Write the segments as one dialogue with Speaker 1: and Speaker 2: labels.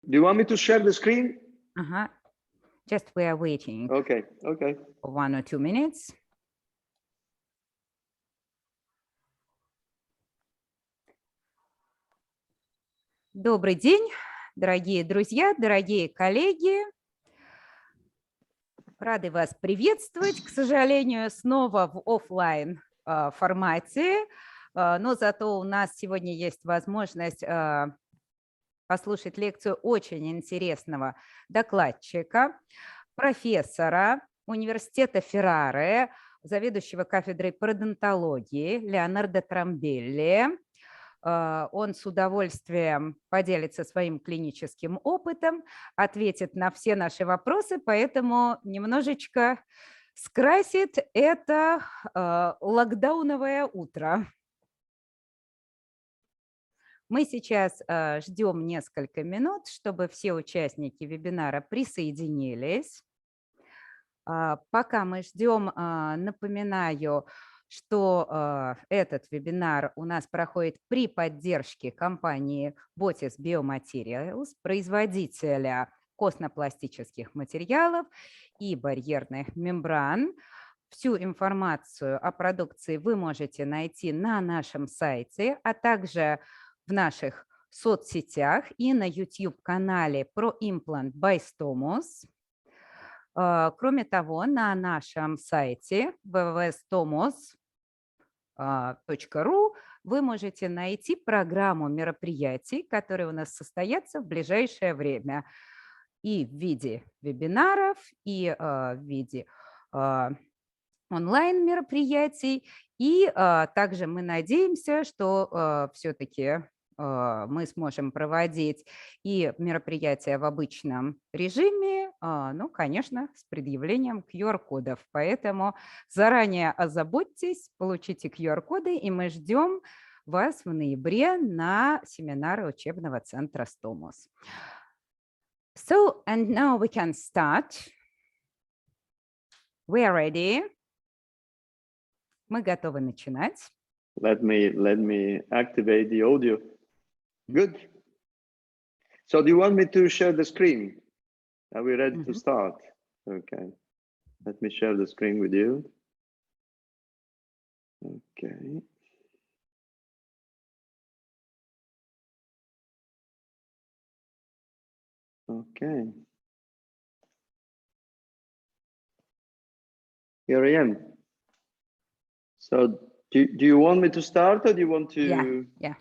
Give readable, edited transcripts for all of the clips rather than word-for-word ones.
Speaker 1: Do you want me to share the screen?
Speaker 2: Just we are waiting.
Speaker 1: Okay.
Speaker 2: 1 or 2 minutes. Добрый день, дорогие друзья, дорогие коллеги. Рады вас приветствовать. К сожалению, снова в офлайн формате, но зато у нас сегодня есть возможность послушать лекцию очень интересного докладчика, профессора Университета Феррары, заведующего кафедрой пародонтологии Леонардо Тромбелли. Он с удовольствием поделится своим клиническим опытом, ответит на все наши вопросы, поэтому немножечко скрасит это локдауновое утро. Мы сейчас ждем несколько минут, чтобы все участники вебинара присоединились. Пока мы ждем, напоминаю, что этот вебинар у нас проходит при поддержке компании botiss biomaterials, производителя костно-пластических материалов и барьерных мембран. Всю информацию о продукции вы можете найти на нашем сайте, а также в наших соцсетях и на YouTube-канале ProImplant by Стомус. Кроме того, на нашем сайте www.stomus.ru вы можете найти программу мероприятий, которые у нас состоятся в ближайшее время и в виде вебинаров, и в виде онлайн-мероприятий. И также мы надеемся, что все-таки мы сможем проводить и мероприятия в обычном режиме, ну, конечно, с предъявлением QR-кодов. Поэтому заранее озаботьтесь, получите QR-коды, и мы ждем вас в ноябре на семинары учебного центра Стомус. So, and now we can start. We are ready. Мы готовы начинать.
Speaker 1: Let me activate the audio. Good. So do you want me to share the screen? Are we ready to start? Okay. Let me share the screen with you. Okay. Okay. Here I am. So do you want me to start or do you want to?
Speaker 2: Yeah.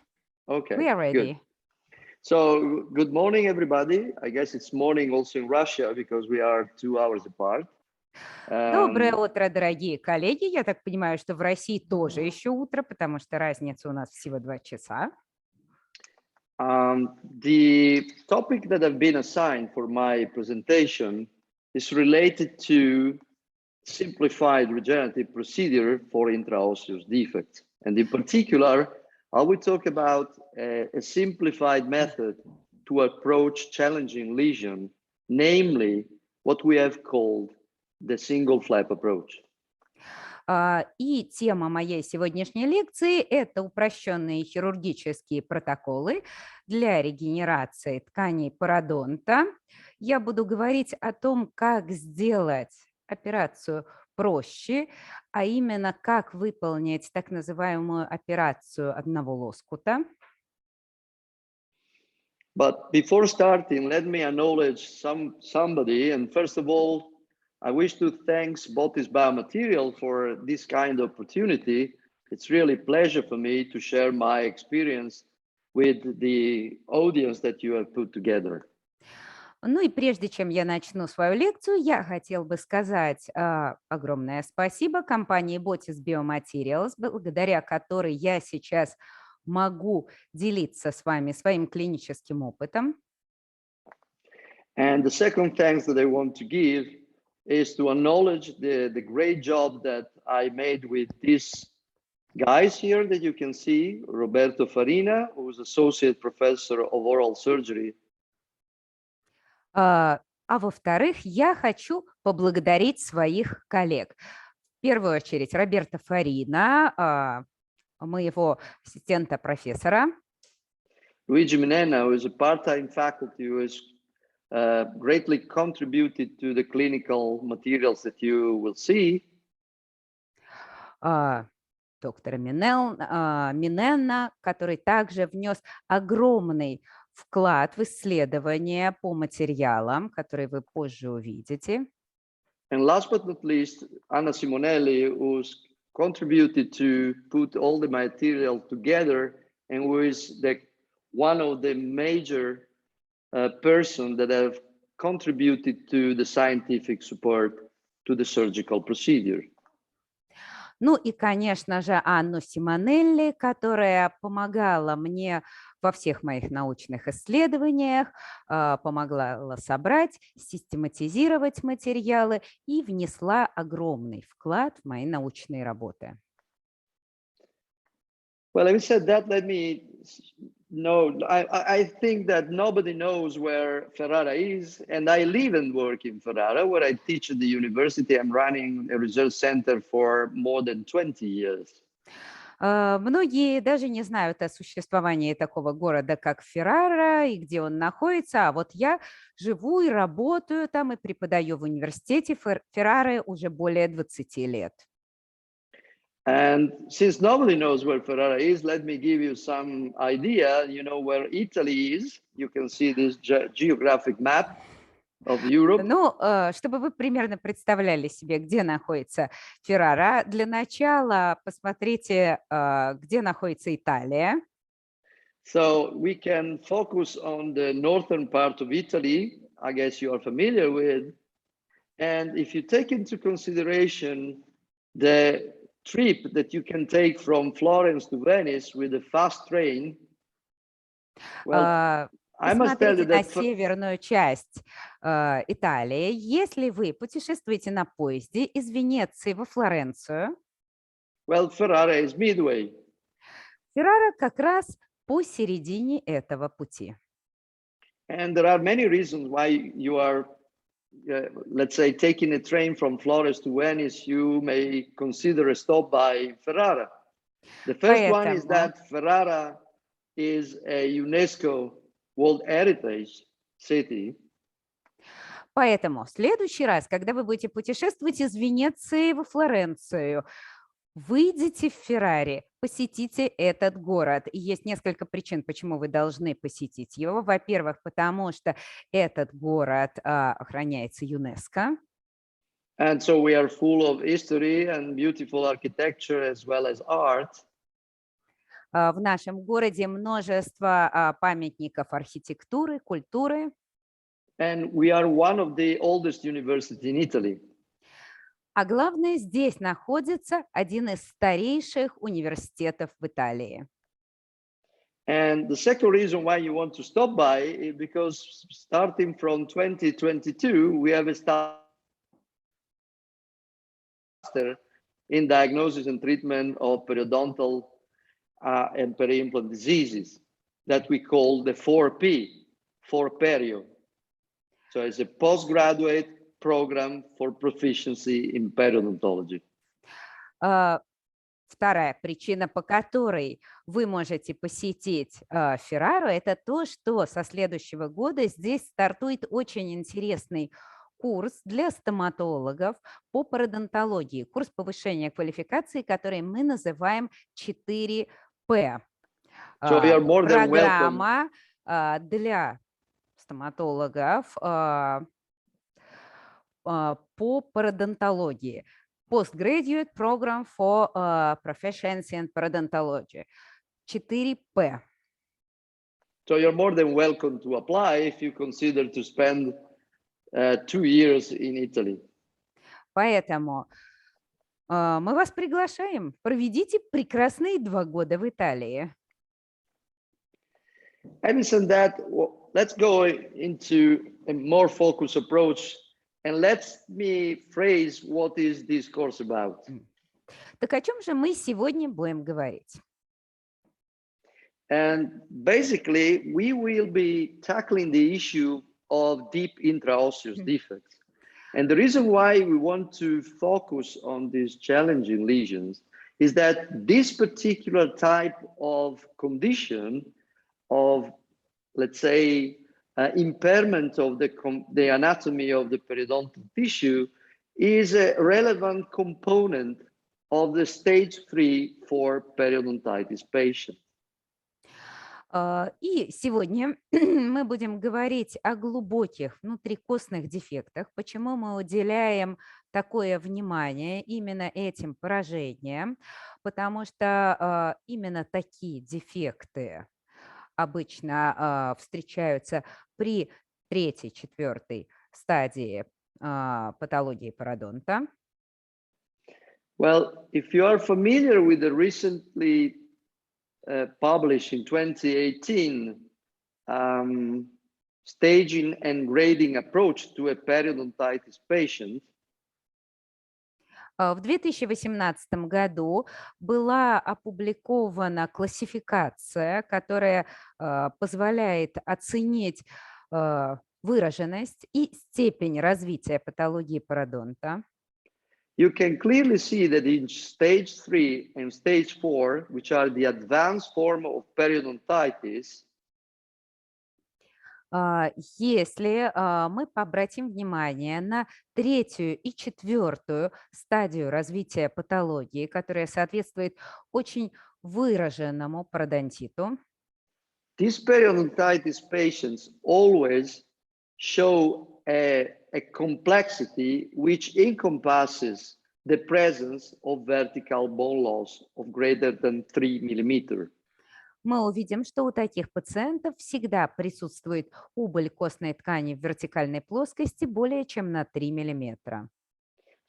Speaker 1: Okay.
Speaker 2: We are ready.
Speaker 1: Good. So good morning, everybody. I guess it's morning also in Russia because we are 2 hours apart.
Speaker 2: Доброе утро, дорогие коллеги. Я так понимаю, что в России тоже еще утро, потому что разница у нас всего 2 часа.
Speaker 1: The topic that I've been assigned for my presentation is related to simplified regenerative procedure for intraosseous defects. And in particular, I will talk about a simplified method to approach challenging lesion, namely what we have called the single flap approach.
Speaker 2: И тема моей сегодняшней лекции – это упрощенные хирургические протоколы для регенерации тканей пародонта. Я буду говорить о том, как сделать операцию проще, а именно как выполнить так называемую операцию одного лоскута.
Speaker 1: But before starting, let me acknowledge somebody. And first of all, I wish to thank botiss biomaterials for this kind of opportunity. It's really a pleasure for me to share my experience with the audience that you have put together.
Speaker 2: Ну и прежде чем я начну свою лекцию, я хотел бы сказать огромное спасибо компании botiss biomaterials, благодаря которой я сейчас могу делиться с вами своим клиническим опытом.
Speaker 1: And the second thanks that I want to give is to acknowledge the great job that I made with these guys here that you can see, Roberto Farina, who is Associate Professor of Oral Surgery.
Speaker 2: А во-вторых, я хочу поблагодарить своих коллег. В первую очередь Роберто Фарина, моего ассистента профессора.
Speaker 1: Luigi Minenna, who is a part-time faculty who has greatly contributed to the clinical materials that you will see.
Speaker 2: Доктора Миненна, который также внес огромный вклад в исследования по материалам, которые вы позже увидите.
Speaker 1: And last but not least, Anna Simonelli, who's contributed to put all the material together and who is one of the major persons that have contributed to the scientific support to the surgical procedure.
Speaker 2: Ну и, конечно же, Анну Симонелли, которая помогала мне во всех моих научных исследованиях, помогла собрать, систематизировать материалы и внесла огромный вклад в мои научные работы.
Speaker 1: Well, having said that, let me know, I think that nobody knows where Ferrara is, and I live and work in Ferrara, where I teach at the university. I'm running a research center for more than 20 years.
Speaker 2: Многие даже не знают о существовании такого города, как Феррара, и где он находится, а вот я живу и работаю там, и преподаю в университете Феррары уже более 20 лет.
Speaker 1: And since nobody knows where Ferrara is, let me give you some idea. You know where Italy is. You can see this geographic map of Europe.
Speaker 2: Ну, чтобы вы примерно представляли себе, где находится Феррара, для начала посмотрите, где находится Италия.
Speaker 1: So we can focus on the northern part of Italy, I guess you are familiar with. And if you take into consideration the trip that you can take from Florence to Venice with a fast train, well, I must tell you
Speaker 2: Посмотрите на
Speaker 1: that
Speaker 2: северную часть Италии. Если вы путешествуете на поезде из Венеции во Флоренцию,
Speaker 1: well, Ferrara is midway.
Speaker 2: Феррара как раз посередине этого пути.
Speaker 1: And there are many reasons why you are, let's say, taking a train from Florence to Venice, you may consider a stop by Ferrara. The first one is that Ferrara is a UNESCO World Heritage City.
Speaker 2: Поэтому в следующий раз, когда вы будете путешествовать из Венеции во Флоренцию, выйдите в Ферраре, посетите этот город. И есть несколько причин, почему вы должны посетить его. Во-первых, потому что этот город охраняется ЮНЕСКО.
Speaker 1: And so we are full of history and beautiful architecture as well as art.
Speaker 2: В нашем городе множество памятников архитектуры, культуры.
Speaker 1: And we are one of the oldest universities in Italy.
Speaker 2: А главное, здесь находится один из старейших университетов в Италии.
Speaker 1: And the second reason why you want to stop by is because starting from 2022, we have a in diagnosis and treatment of periodontal and peri-implant diseases that we call the 4P, for perio. So it's a postgraduate program for proficiency in periodontology.
Speaker 2: Вторая причина, по которой вы можете посетить Феррару, это то, что со следующего года здесь стартует очень интересный курс для стоматологов по пародонтологии, курс повышения квалификации, который мы называем 4P.
Speaker 1: So you are more than
Speaker 2: Программа для стоматологов по пародонтологии. Postgraduate Program for Proficiency in Parodontology. 4P.
Speaker 1: So you're more than welcome to apply if you consider to spend 2 years in Italy.
Speaker 2: Поэтому мы вас приглашаем. Проведите прекрасные 2 года в Италии.
Speaker 1: Having said that, let's go into a more focused approach and let me phrase what is this course about.
Speaker 2: Так о чем же мы сегодня будем говорить?
Speaker 1: And basically, we will be tackling the issue of deep intraosseous defects. And the reason why we want to focus on these challenging lesions is that this particular type of condition of let's say, impairment of the anatomy of the periodontal tissue is a relevant component of the stage 3 for periodontitis patient.
Speaker 2: И сегодня мы будем говорить о глубоких внутрикостных дефектах, почему мы уделяем такое внимание именно этим поражениям, потому что именно такие дефекты обычно встречаются при 3-4 стадии патологии пародонта.
Speaker 1: Well, if you are familiar with the recently published in 2018 staging and grading approach to a periodontitis patient,
Speaker 2: в 2018 году была опубликована классификация, которая позволяет оценить выраженность и степень развития патологии пародонта.
Speaker 1: you can clearly see that in stage 3 and stage 4, which are the advanced form of periodontitis,
Speaker 2: если мы обратим внимание на 3-ю и 4-ю стадию развития патологии, которая соответствует очень выраженному пародонтиту,
Speaker 1: these periodontitis patients always show a complexity which encompasses the presence of vertical bone loss of greater than 3 millimeters.
Speaker 2: мы увидим, что у таких пациентов всегда присутствует убыль костной ткани в вертикальной плоскости более чем на 3 мм.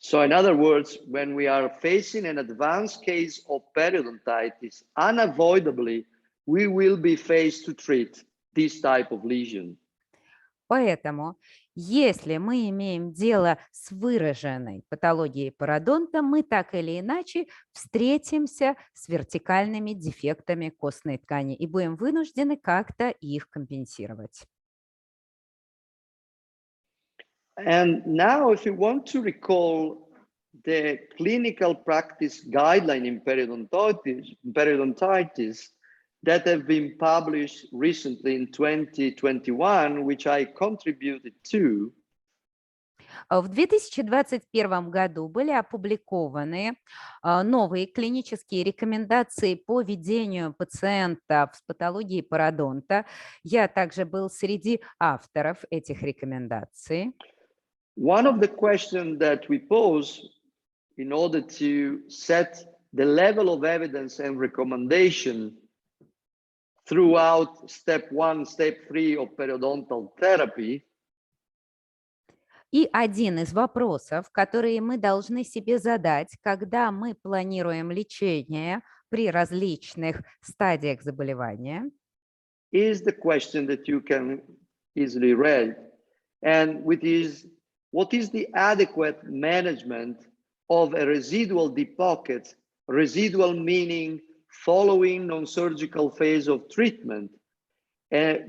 Speaker 1: So in other words, when we are facing an advanced case of periodontitis, unavoidably, we will be faced to treat this type of lesion.
Speaker 2: Поэтому, если мы имеем дело с выраженной патологией пародонта, мы так или иначе встретимся с вертикальными дефектами костной ткани и будем вынуждены как-то их компенсировать.
Speaker 1: And now, if you want to recall the clinical practice guideline in periodontitis that have been published recently in 2021, which I contributed to.
Speaker 2: В 2021 году были опубликованы новые клинические рекомендации по ведению пациентов с патологией пародонта. Я также был среди авторов этих рекомендаций.
Speaker 1: One of the questions that we pose in order to set the level of evidence and recommendation throughout step 1, step 3 of periodontal therapy.
Speaker 2: И один из вопросов, которые мы должны себе задать, когда мы планируем лечение при различных стадиях заболевания,
Speaker 1: is the question that you can easily read, and which is, what is the adequate management of a residual deep pocket, residual meaning following non-surgical phase of treatment,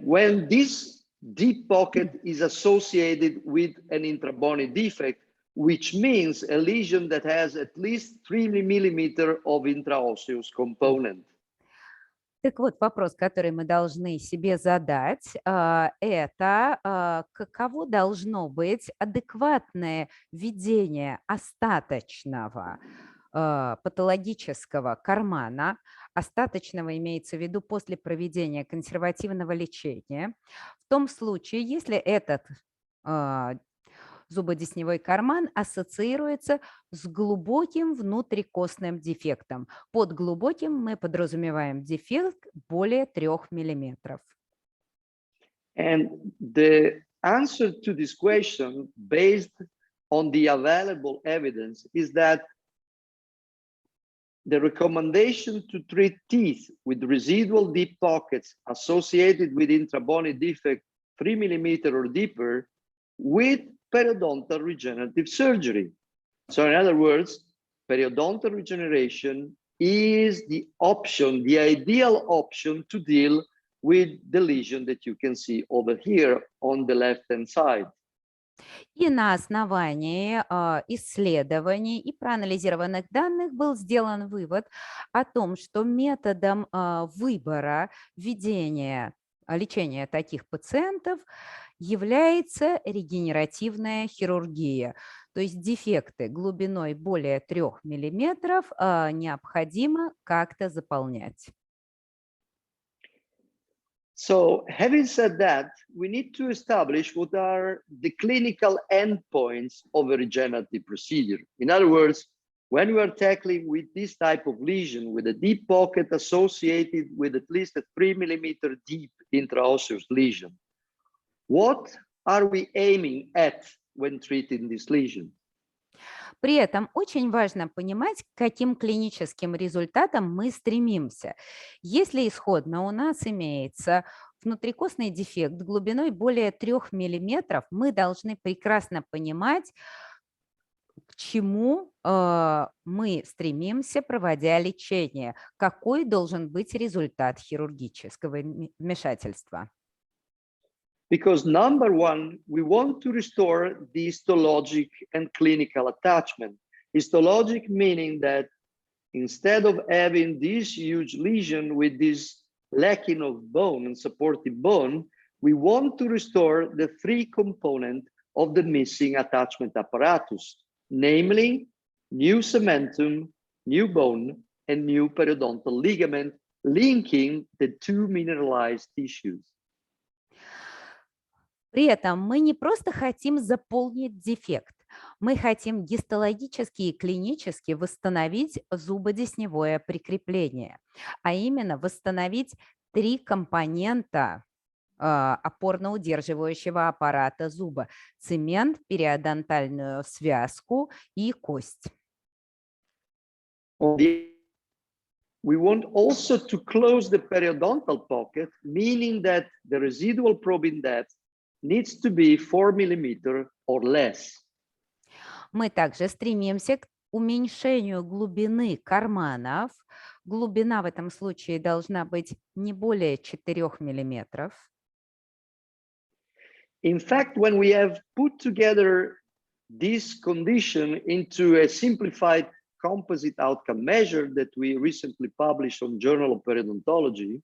Speaker 1: when this deep pocket is associated with an intrabony defect, which means a lesion that has at least 3 millimeters of intraosseous component.
Speaker 2: Так вот, вопрос, который мы должны себе задать, это каково должно быть адекватное введение остаточного патологического кармана, остаточного имеется в виду после проведения консервативного лечения, в том случае, если этот зубодесневой карман ассоциируется с глубоким внутрикостным дефектом. Под глубоким мы подразумеваем дефект более 3 мм.
Speaker 1: And the answer to this question, based on the available evidence, is that the recommendation to treat teeth with residual deep pockets associated with intrabony defect 3 millimeters or deeper with periodontal regenerative surgery. So in other words, periodontal regeneration is the option, the ideal option to deal with the lesion that you can see over here on the left-hand side.
Speaker 2: И на основании исследований и проанализированных данных был сделан вывод о том, что методом выбора введения лечения таких пациентов является регенеративная хирургия. То есть дефекты глубиной более 3 мм необходимо как-то заполнять.
Speaker 1: So, having said that, we need to establish what are the clinical endpoints of a regenerative procedure. In other words, when we are tackling with this type of lesion, with a deep pocket associated with at least a 3 mm deep intraosseous lesion, what are we aiming at when treating this lesion?
Speaker 2: При этом очень важно понимать, к каким клиническим результатам мы стремимся. Если исходно у нас имеется внутрикостный дефект глубиной более 3 мм, мы должны прекрасно понимать, к чему мы стремимся, проводя лечение, какой должен быть результат хирургического вмешательства.
Speaker 1: Because number one, we want to restore the histologic and clinical attachment. Histologic meaning that instead of having this huge lesion with this lacking of bone and supportive bone, we want to restore the 3 components of the missing attachment apparatus, namely new cementum, new bone, and new periodontal ligament linking the 2 mineralized tissues.
Speaker 2: При этом мы не просто хотим заполнить дефект, мы хотим гистологически и клинически восстановить зубодесневое прикрепление, а именно восстановить 3 компонента опорно-удерживающего аппарата зуба: цемент, периодонтальную связку и кость.
Speaker 1: We want also to close the periodontal pocket, meaning that the residual probing depth needs to be 4 mm or less.
Speaker 2: Мы также стремимся к уменьшению глубины карманов. Глубина в этом случае должна быть не более 4 мм.
Speaker 1: In fact, when we have put together this condition into a simplified composite outcome measure that we recently published on Journal of Periodontology,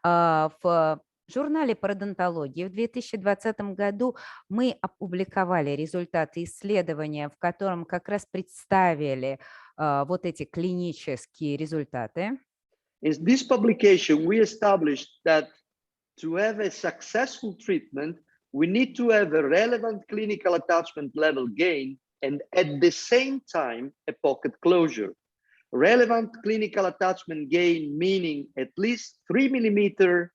Speaker 2: В журнале пародонтологии в 2020 году мы опубликовали результаты исследования, в котором как раз представили вот эти клинические результаты.
Speaker 1: in this publication, we established that to have a successful treatment, we need to have a relevant clinical attachment level gain and at the same time, a pocket closure. Relevant clinical attachment gain meaning at least 3 mm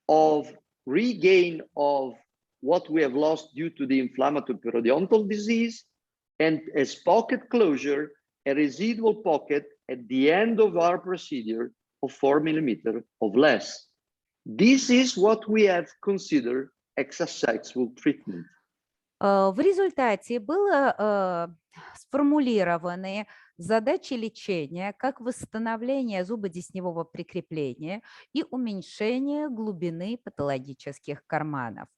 Speaker 1: of regain of what we have lost due to the inflammatory periodontal disease, and as pocket closure, a residual pocket at the end of our procedure of 4 mm of less. This is what we have considered a successful treatment.
Speaker 2: В результате было сформулированы задачи лечения как восстановление зубодесневого прикрепления и уменьшение глубины патологических карманов.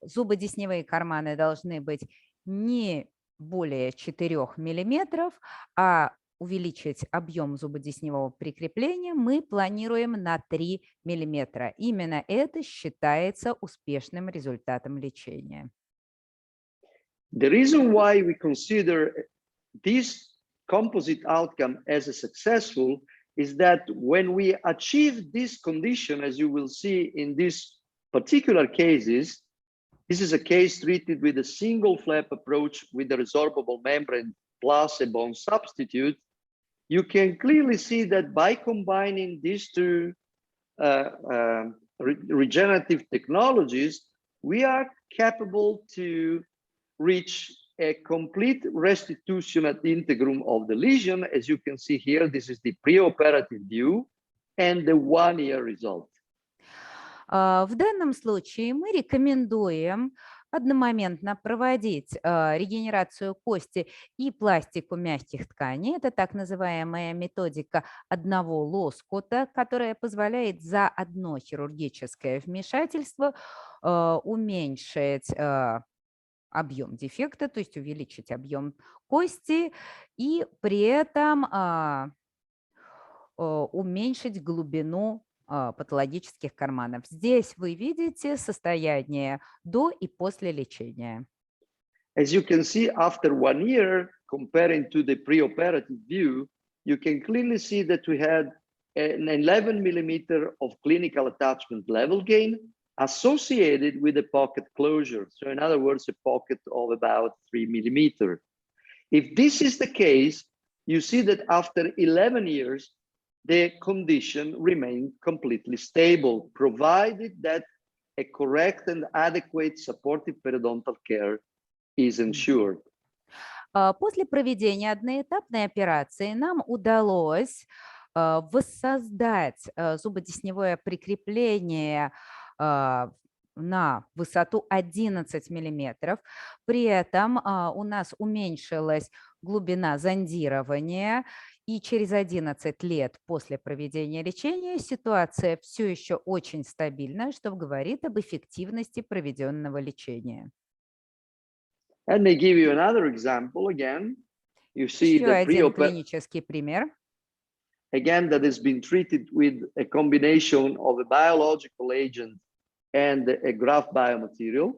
Speaker 2: Зубодесневые карманы должны быть не более 4 мм, а увеличить объем зубодесневого прикрепления мы планируем на 3 мм. Именно это считается успешным результатом лечения.
Speaker 1: The reason why we consider this composite outcome as a successful is that when we achieve this condition, as you will see in these particular cases, this is a case treated with a single flap approach with a resorbable membrane plus a bone substitute. You can clearly see that by combining these two regenerative technologies, we are capable to reach a complete restitution ad integrum of the lesion. As you can see here, this is the preoperative view and the 1-year result.
Speaker 2: В данном случае мы рекомендуем одномоментно проводить регенерацию кости и пластику мягких тканей. Это так называемая методика одного лоскута, которая позволяет за одно хирургическое вмешательство уменьшить объем дефекта, то есть увеличить объем кости и при этом уменьшить глубину патологических карманов. Здесь вы видите состояние до и после лечения.
Speaker 1: As you can see, after 1 year, comparing to the preoperative view, you can clearly see that we had an 11 millimeter of clinical attachment level gain associated with a pocket closure. So in other words, a pocket of about 3 millimeter. If this is the case, you see that after 11 years, the condition remained completely stable, provided that a correct and adequate supportive periodontal care is ensured.
Speaker 2: После проведения одноэтапной операции нам удалось воссоздать зубодесневое прикрепление на высоту 11 миллиметров. При этом у нас уменьшилась глубина зондирования, и через 11 лет после проведения лечения ситуация все еще очень стабильна, что говорит об эффективности проведенного лечения.
Speaker 1: Let me give you another example again. You see
Speaker 2: Еще
Speaker 1: the
Speaker 2: один клинический пример.
Speaker 1: Again, that has been treated with a combination of a biological agent and a graft biomaterial.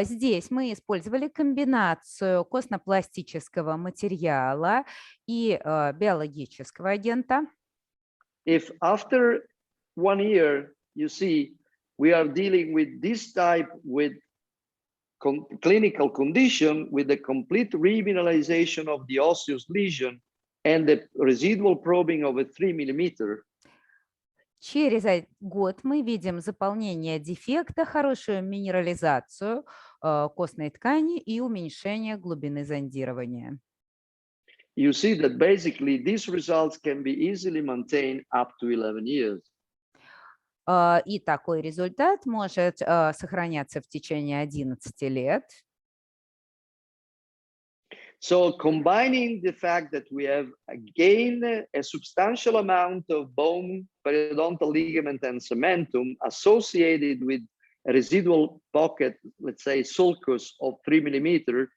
Speaker 2: Здесь мы использовали комбинацию костно-пластического материала и биологического агента.
Speaker 1: If after 1 year, you see, we are dealing with this type with clinical condition with the complete remineralization of the osseous lesion and the residual probing of a 3 millimeter.
Speaker 2: Через год мы видим заполнение дефекта, хорошую минерализацию костной ткани и уменьшение глубины зондирования.
Speaker 1: You see that basically these results can be easily maintained up to 11 years.
Speaker 2: И такой результат может сохраняться в течение 11 лет.
Speaker 1: So combining the fact that we have gained a substantial amount of bone, periodontal ligament, and cementum associated with a residual pocket, let's say sulcus of 3 millimeter,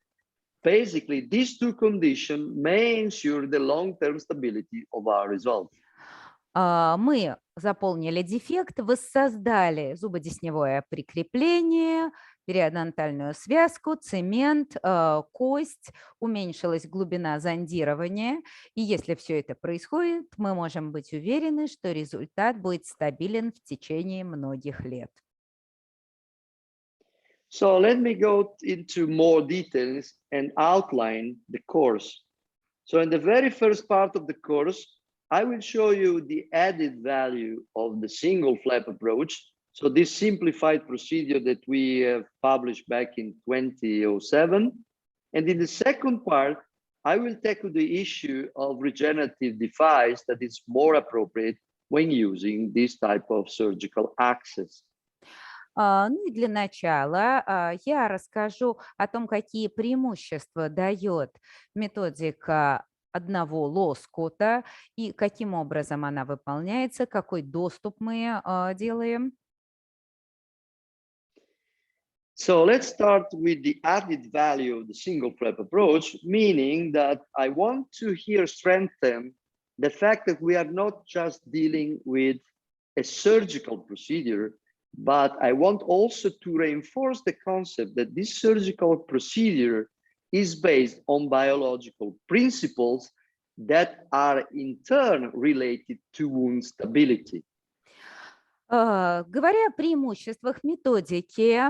Speaker 1: basically these two conditions may ensure the long-term stability of our results.
Speaker 2: Мы заполнили дефект, воссоздали зубодесневое прикрепление, периодонтальную связку, цемент, кость, уменьшилась глубина зондирования. И если все это происходит, мы можем быть уверены, что результат будет стабилен в течение многих лет.
Speaker 1: So let me go into more details and outline the course. So in the very first part of the course, I will show you the added value of the single flap approach. So this simplified procedure that we have published back in 2007. And in the second part, I will tackle the issue of regenerative device that is more appropriate when using this type of surgical access.
Speaker 2: Ну и для начала я расскажу о том, какие преимущества дает методика одного лоскута и каким образом она выполняется, какой доступ мы делаем.
Speaker 1: So let's start with the added value of the single flap approach, meaning that I want to here strengthen the fact that we are not just dealing with a surgical procedure, but I want also to reinforce the concept that this surgical procedure is based on biological principles that are in turn related to wound stability.
Speaker 2: Говоря о преимуществах методики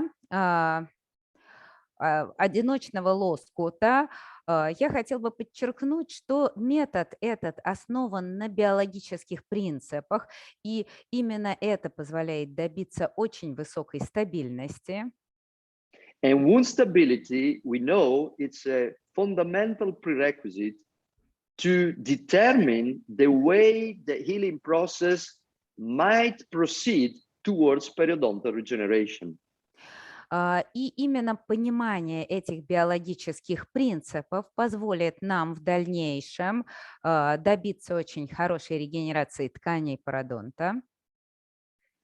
Speaker 2: одиночного лоскута, я хотела бы подчеркнуть, что метод этот основан на биологических принципах, и именно это позволяет добиться очень высокой стабильности.
Speaker 1: And wound stability, we know it's a fundamental prerequisite to determine the way the healing process might proceed towards periodontal regeneration.
Speaker 2: И именно понимание этих биологических принципов позволит нам в дальнейшем добиться очень хорошей регенерации тканей пародонта.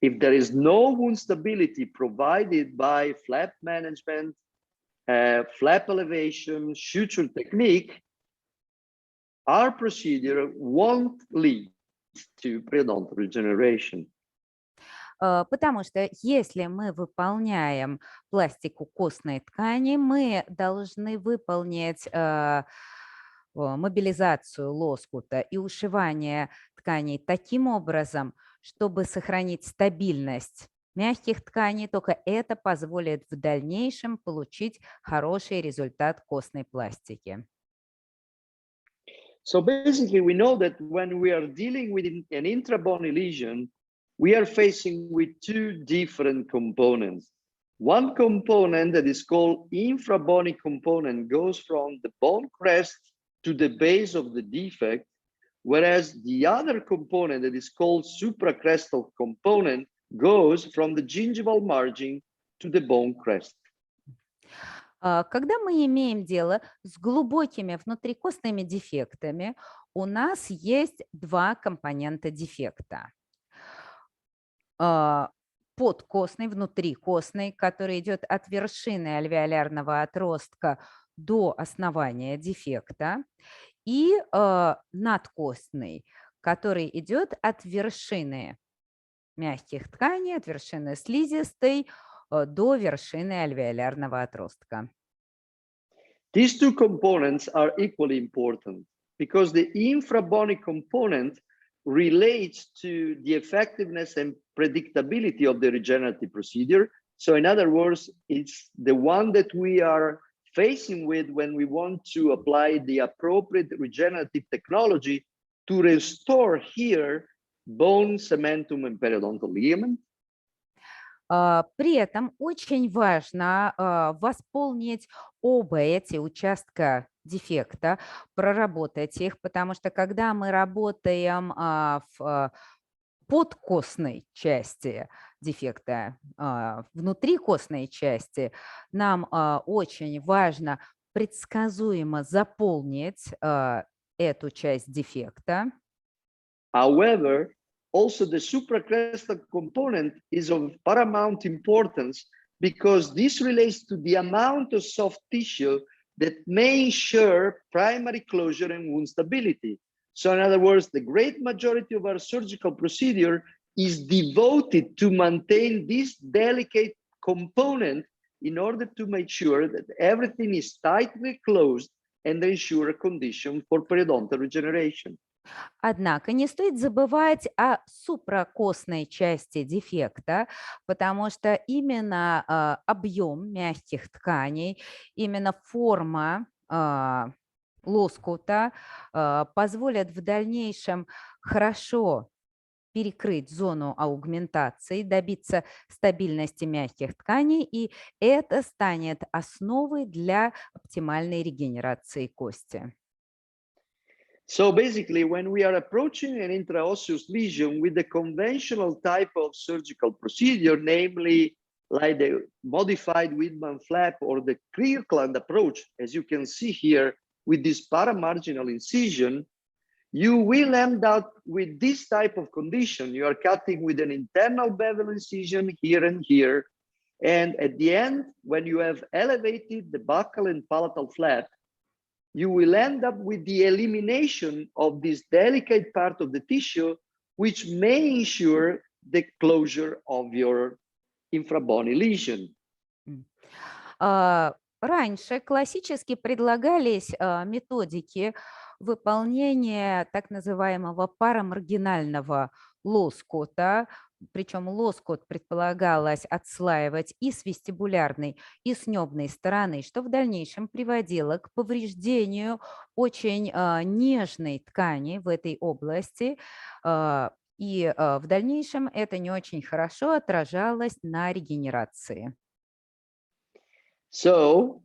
Speaker 1: If there is no wound stability provided by flap management, flap elevation, suture technique, our procedure won't lead to periodontal regeneration.
Speaker 2: Потому что если мы выполняем пластику костной ткани, мы должны выполнить мобилизацию лоскута и ушивание тканей таким образом, чтобы сохранить стабильность мягких тканей, только это позволит в дальнейшем получить хороший результат костной пластики.
Speaker 1: So basically, we know that when we are dealing with an intrabony lesion, we are facing with two different components. One component that is called infrabony component goes from the bone crest to the base of the defect, whereas the other component that is called supracrestal component goes from the gingival margin to the bone crest.
Speaker 2: Когда мы имеем дело с глубокими внутрикостными дефектами, у нас есть два компонента дефекта. Подкостный, внутрикостный, который идет от вершины альвеолярного отростка до основания дефекта, и надкостный, который идет от вершины мягких тканей, от вершины слизистой до вершины альвеолярного отростка.
Speaker 1: These two components are equally important because the infrabony component relates to the effectiveness and predictability of the regenerative procedure. So in other words, it's the one that we are facing with when we want to apply the appropriate regenerative technology to restore here bone, cementum, and periodontal ligament.
Speaker 2: При этом очень важно восполнить оба эти участка дефекта, проработать их, потому что когда мы работаем в подкостной части дефекта, внутрикостной части, нам очень важно предсказуемо заполнить эту часть дефекта.
Speaker 1: However, also the supracrestal component is of paramount importance because this relates to the amount of soft tissue that may ensure primary closure and wound stability. So in other words, the great majority of our surgical procedure is devoted to maintain this delicate component in order to make sure that everything is tightly closed and ensure a condition for periodontal regeneration.
Speaker 2: Однако не стоит забывать о супракостной части дефекта, потому что именно объем мягких тканей, именно форма лоскута позволят в дальнейшем хорошо перекрыть зону аугментации, добиться стабильности мягких тканей, и это станет основой для оптимальной регенерации кости.
Speaker 1: So basically, when we are approaching an intraosseous lesion with the conventional type of surgical procedure, namely like the modified Whitman flap or the Kirkland approach, as you can see here with this paramarginal incision, you will end up with this type of condition. You are cutting with an internal bevel incision here and here. And at the end, when you have elevated the buccal and palatal flap, you will end up with the elimination of this delicate part of the tissue, which may ensure the closure of your infrabony lesion.
Speaker 2: Раньше классически предлагались методики выполнения так называемого парамаргинального лоскута, причем лоскут предполагалось отслаивать и с вестибулярной, и с небной стороны, что в дальнейшем приводило к повреждению очень нежной ткани в этой области, и в дальнейшем это не очень хорошо отражалось на регенерации.
Speaker 1: So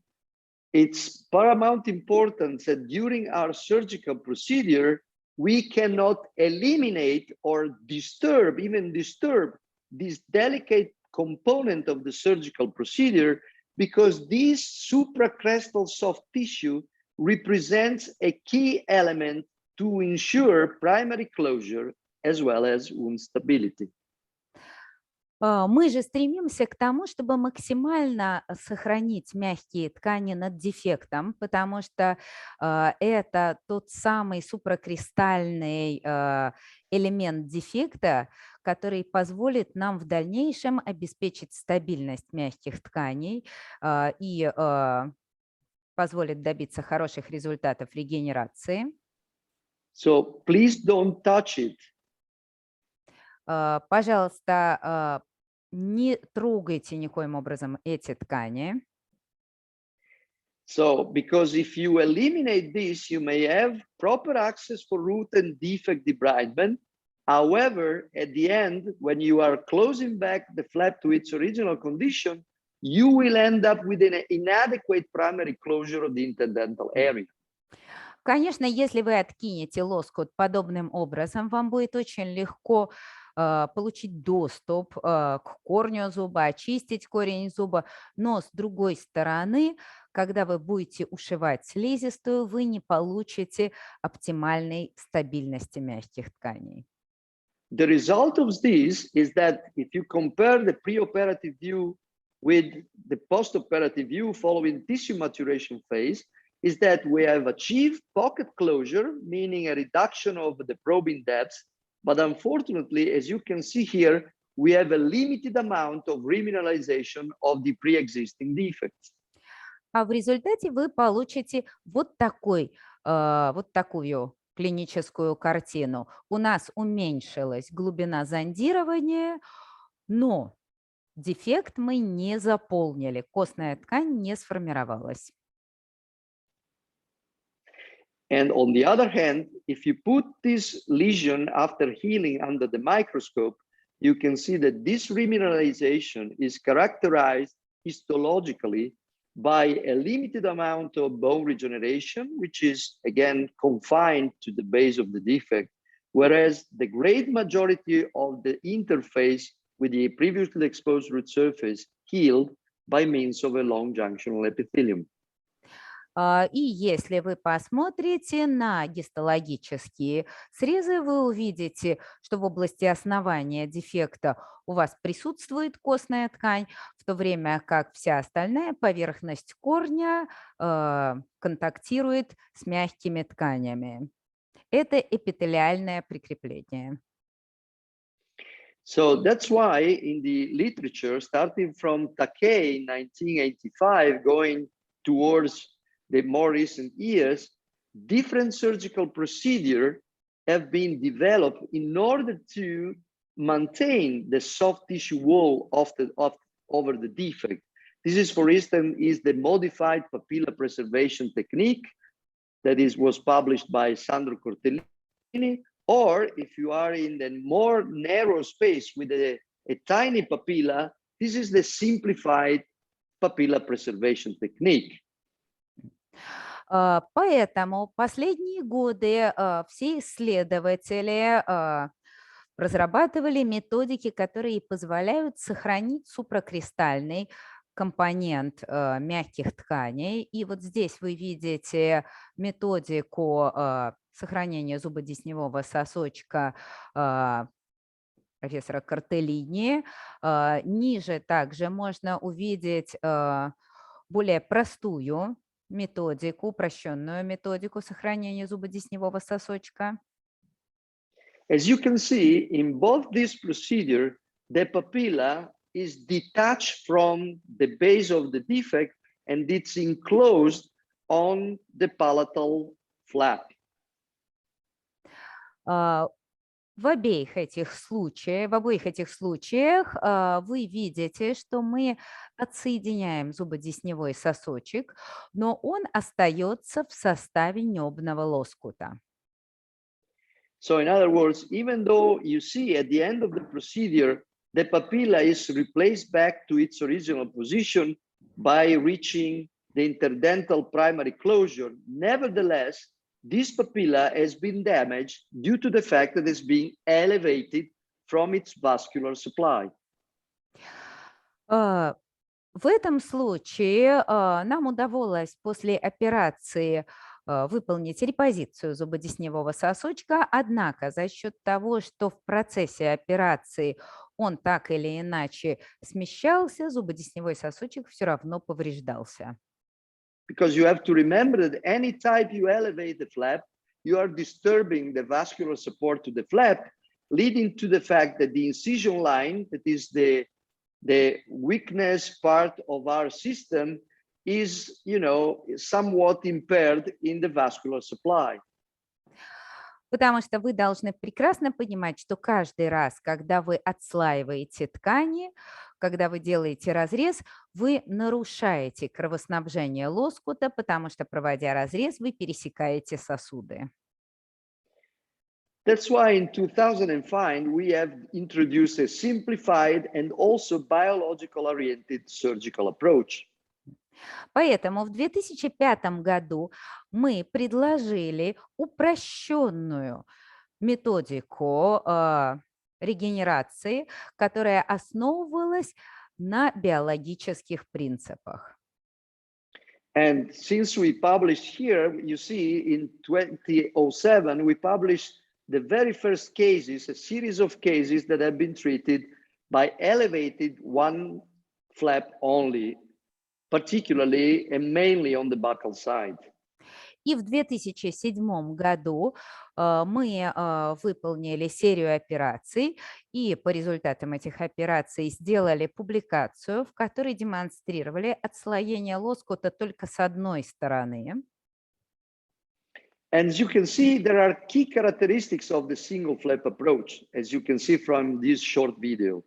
Speaker 1: it's paramount importance that during our surgical procedure, we cannot eliminate or disturb, even disturb this delicate component of the surgical procedure because this supracrestal soft tissue represents a key element to ensure primary closure as well as wound stability.
Speaker 2: Мы же стремимся к тому, чтобы максимально сохранить мягкие ткани над дефектом, потому что это тот самый супракристальный элемент дефекта, который позволит нам в дальнейшем обеспечить стабильность мягких тканей и позволит добиться хороших результатов регенерации.
Speaker 1: So please don't touch it.
Speaker 2: Пожалуйста, не трогайте никоим образом эти ткани.
Speaker 1: So, because if you eliminate this, you may have proper access for root and defect debridement. However, at the end, when you are closing back the flap to its original condition, you will end up with an inadequate primary closure of the interdental area.
Speaker 2: Конечно, если вы откинете лоскут подобным образом, вам будет очень легко получить доступ к корню зуба, очистить корень зуба, но с другой стороны, когда вы будете ушивать слизистую, вы не получите оптимальной стабильности мягких тканей.
Speaker 1: The result of this is that if you compare the preoperative view with the postoperative view following tissue maturation phase, is that we have achieved pocket closure, meaning a reduction of the probing depth. But unfortunately, as you can see here, we have a limited amount of remineralization of the pre-existing defects.
Speaker 2: А в результате вы получите вот такую клиническую картину. У нас уменьшилась глубина зондирования, но дефект мы не заполнили, костная ткань не сформировалась.
Speaker 1: And on the other hand, if you put this lesion after healing under the microscope, you can see that this remineralization is characterized histologically by a limited amount of bone regeneration, which is again confined to the base of the defect, whereas the great majority of the interface with the previously exposed root surface healed by means of a long junctional epithelium.
Speaker 2: И если вы посмотрите на гистологические срезы, вы увидите, что в области основания дефекта у вас присутствует костная ткань, в то время как вся остальная поверхность корня контактирует с мягкими тканями. Это эпителиальное прикрепление.
Speaker 1: So that's why in the literature, starting from Takei in 1985, going towards the more recent years, different surgical procedures have been developed in order to maintain the soft tissue wall over the defect. This is, for instance, the modified papilla preservation technique that was published by Sandro Cortellini, or if you are in the more narrow space with a tiny papilla, this is the simplified papilla preservation technique.
Speaker 2: Поэтому последние годы все исследователи разрабатывали методики, которые позволяют сохранить супракристальный компонент мягких тканей. И вот здесь вы видите методику сохранения зубодесневого сосочка профессора Кортеллини. Ниже также можно увидеть более простую методику, упрощенную методику сохранения зубодесневого сосочка.
Speaker 1: As you can see, in both these procedures, the papilla is detached from the base of the defect and it's enclosed on the palatal flap.
Speaker 2: В обоих этих случаях вы видите, что мы отсоединяем зубодесневой сосочек, но он остается в составе небного лоскута.
Speaker 1: So in other words, even though you see at the end of the procedure, the papilla is replaced back to its original position by reaching the interdental primary closure, nevertheless, this papilla has been damaged due to the fact that it's being elevated from its vascular supply.
Speaker 2: В этом случае нам удалось после операции выполнить репозицию зубодесневого сосочка, однако за счет того, что в процессе операции он так или иначе смещался, зубодесневой сосочек все равно повреждался.
Speaker 1: Because you have to remember that any time you elevate the flap, you are disturbing the vascular support to the flap, leading to the fact that the incision line, that is the weakness part of our system, is, somewhat impaired in the vascular supply.
Speaker 2: Потому что вы должны прекрасно понимать, что каждый раз, когда вы отслаиваете ткани, когда вы делаете разрез, вы нарушаете кровоснабжение лоскута, потому что, проводя разрез, вы пересекаете сосуды.
Speaker 1: That's why in 2005 we have introduced a simplified and also biological-oriented surgical approach.
Speaker 2: Поэтому в 2005 году мы предложили упрощенную методику регенерации, которая основывалась на биологических принципах.
Speaker 1: And since we published here, you see, in 2007, we published the very first cases, a series of cases that have been treated by elevated one flap only, particularly and mainly on the buccal side.
Speaker 2: И в 2007 году мы выполнили серию операций, и по результатам этих операций сделали публикацию, в которой демонстрировали отслоение лоскута только с одной стороны.
Speaker 1: And as you can see, there are key characteristics of the single flap approach, as you can see from this short video.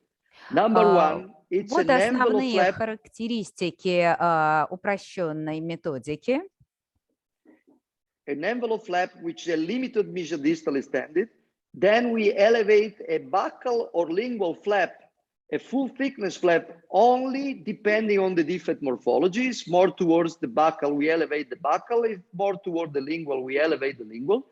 Speaker 1: Number one, it's
Speaker 2: Вот
Speaker 1: an envelope
Speaker 2: основные
Speaker 1: flap.
Speaker 2: характеристики упрощенной методики.
Speaker 1: An envelope flap which is a limited mesodistal extended. Then we elevate a buccal or lingual flap, a full thickness flap, only depending on the defect morphology. It's more towards the buccal, we elevate the buccal. It's more toward the lingual, we elevate the lingual.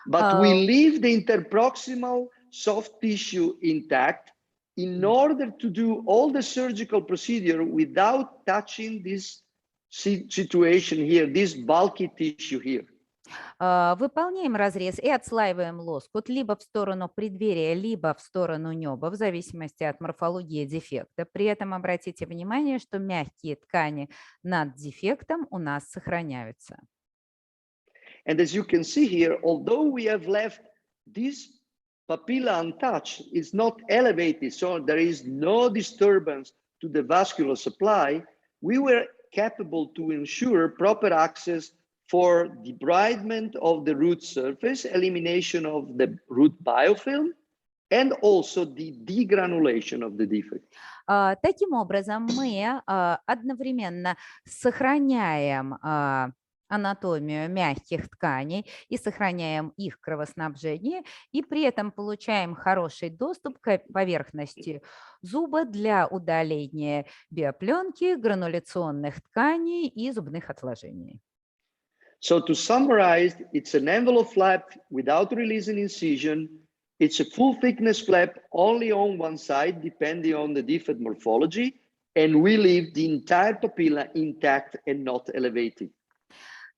Speaker 1: But we leave the interproximal soft tissue intact in order to do all the surgical procedure without touching this situation here, this bulky tissue here.
Speaker 2: Выполняем разрез и отслаиваем лоскут либо в сторону преддверия, либо в сторону неба, в зависимости от морфологии дефекта. При этом обратите внимание, что мягкие ткани над дефектом у нас сохраняются.
Speaker 1: And as you can see here, although we have left this papilla untouched, it's not elevated, so there is no disturbance to the vascular supply, we were capable to ensure proper access for debridement of the root surface, elimination of the root biofilm, and also the degranulation of the defect.
Speaker 2: Таким образом, мы одновременно сохраняем анатомию мягких тканей и сохраняем их кровоснабжение, и при этом получаем хороший доступ к поверхности зуба для удаления биопленки, грануляционных тканей и зубных отложений.
Speaker 1: So to summarize, it's an envelope flap without releasing incision. It's a full thickness flap only on one side, depending on the defect morphology, and we leave the entire papilla intact and not elevated.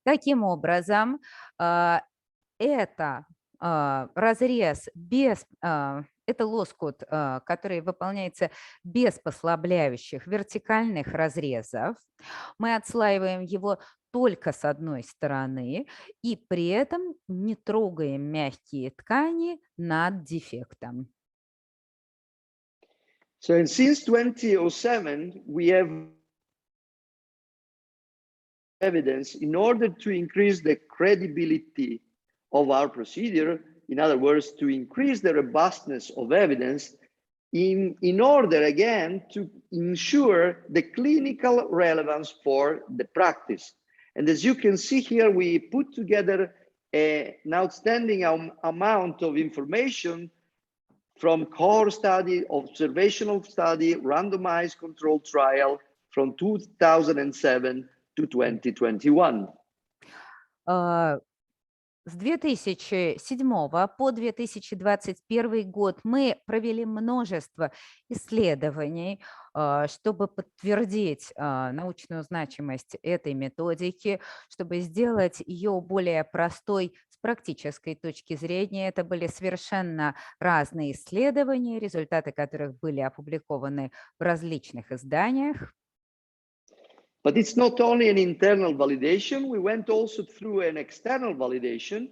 Speaker 2: Таким образом, это разрез без, это лоскут, который выполняется без послабляющих вертикальных разрезов. Мы отслаиваем его только с одной стороны и при этом не трогаем мягкие ткани над дефектом.
Speaker 1: So since 2007, we have evidence in order to increase the credibility of our procedure, in other words, to increase the robustness of evidence, in order, again, to ensure the clinical relevance for the practice. And as you can see here, we put together an outstanding amount of information from core study, observational study, randomized controlled trial from 2007 to 2021.
Speaker 2: С 2007 по 2021 год мы провели множество исследований, чтобы подтвердить научную значимость этой методики, чтобы сделать ее более простой с практической точки зрения. Это были совершенно разные исследования, результаты которых были опубликованы в различных изданиях.
Speaker 1: But it's not only an internal validation, we went also through an external validation,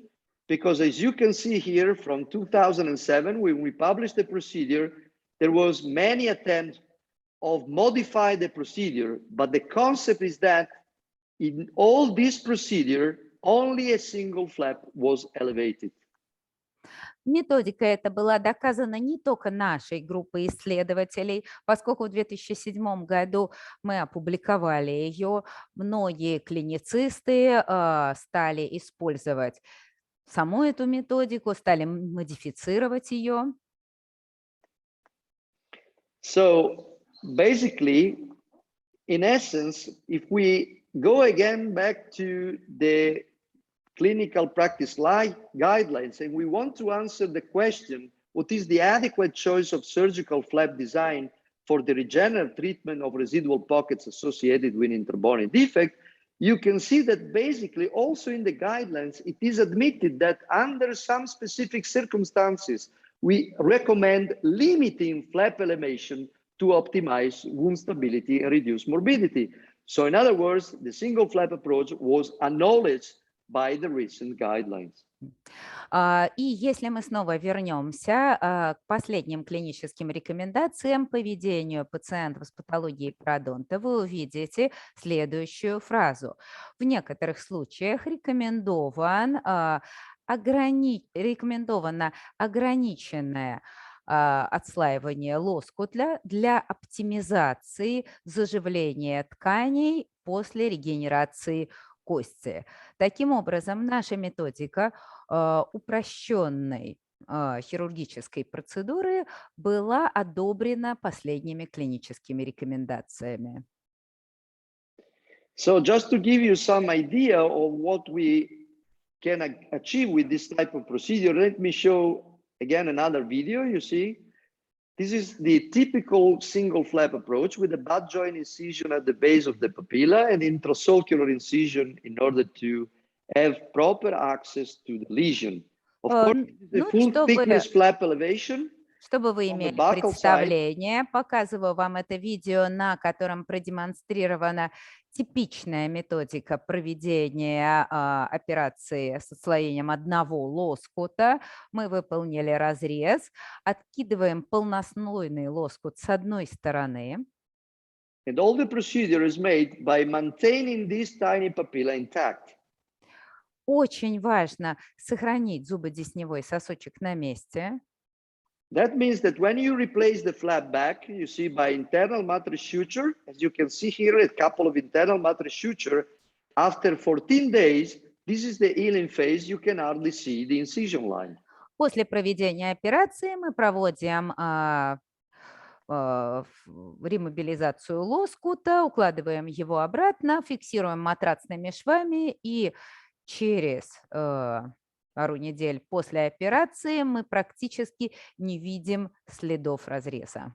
Speaker 1: because as you can see here from 2007, when we published the procedure, there was many attempts of modify the procedure, but the concept is that in all this procedure, only a single flap was elevated.
Speaker 2: Методика эта была доказана не только нашей группой исследователей, поскольку в 2007 году мы опубликовали ее, многие клиницисты стали использовать саму эту методику, стали модифицировать ее.
Speaker 1: So basically, in essence, if we go again back to the clinical practice guidelines, and we want to answer the question, what is the adequate choice of surgical flap design for the regenerative treatment of residual pockets associated with interbony defect, you can see that basically also in the guidelines, it is admitted that under some specific circumstances, we recommend limiting flap elevation to optimize wound stability and reduce morbidity. So in other words, the single flap approach was acknowledged by the recent guidelines.
Speaker 2: И если мы снова вернемся к последним клиническим рекомендациям по ведению пациентов с патологией пародонта, вы увидите следующую фразу. В некоторых случаях рекомендовано ограниченное отслаивание лоскута для оптимизации заживления тканей после регенерации кости. Таким образом, наша методика упрощенной хирургической процедуры была одобрена последними клиническими рекомендациями.
Speaker 1: So just to give you some idea of what we can achieve with this type of procedure, let me show again another video. You see, this is the typical single flap approach with a butt joint incision at the base of the papilla and intrasulcular incision in order to have proper access to the lesion. Of course, the full thickness flap elevation.
Speaker 2: Чтобы вы имели представление, показываю вам это видео, на котором продемонстрирована типичная методика проведения операции с отслоением одного лоскута. Мы выполнили разрез, откидываем полнослойный лоскут с одной стороны.
Speaker 1: And all the procedure is made by maintaining this tiny papilla intact.
Speaker 2: Очень важно сохранить зубодесневой сосочек на месте.
Speaker 1: That means that when you replace the flap back, you see by internal matrix suture, as you can see here, a couple of internal matrix suture, after 14 days, this is the healing phase, you can hardly see the incision line.
Speaker 2: После проведения операции мы проводим ремобилизацию лоскута, укладываем его обратно, фиксируем матрацными швами, и через пару недель после операции мы практически не видим следов разреза.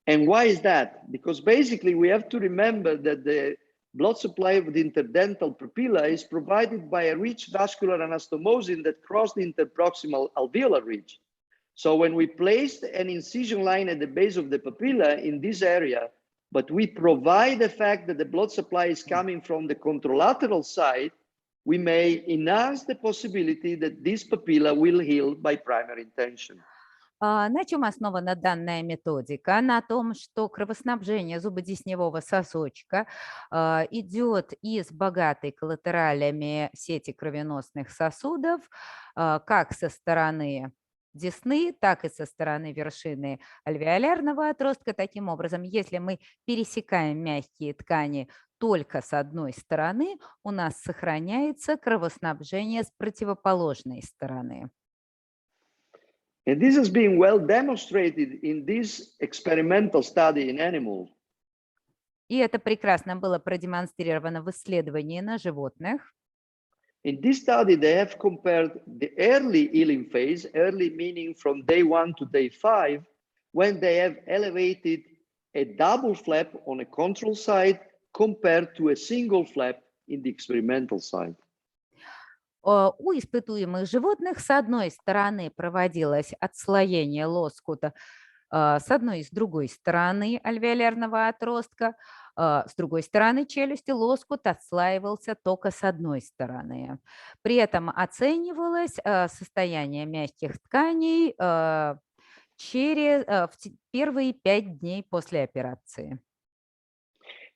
Speaker 1: And why is that? Because basically we have to remember that the blood supply of the interdental papilla is provided by a rich vascular anastomosis that crosses the interproximal alveolar ridge. So when we place an incision line at the base of the papilla in this area, but we provide the fact that the blood supply is coming from the contralateral side, we may enhance the possibility that this papilla will heal by primary intention.
Speaker 2: На чем основана данная методика? На том, что кровоснабжение зубодесневого сосочка идет из богатой коллатералями сети кровеносных сосудов, как со стороны десны, так и со стороны вершины альвеолярного отростка. Таким образом, если мы пересекаем мягкие ткани только с одной стороны, у нас сохраняется кровоснабжение с противоположной стороны.
Speaker 1: And this has been well demonstrated in this experimental study in animals.
Speaker 2: И это прекрасно было продемонстрировано в исследовании на животных.
Speaker 1: In this study, they have compared the early healing phase, early meaning from day 1 to day 5, when they have elevated a double flap on a control side compared to a single flap in the experimental side.
Speaker 2: У испытуемых животных с одной стороны проводилось отслоение лоскута с одной и с другой стороны альвеолярного отростка, с другой стороны челюсти лоскут отслаивался только с одной стороны. При этом оценивалось состояние мягких тканей в первые 5 дней после операции.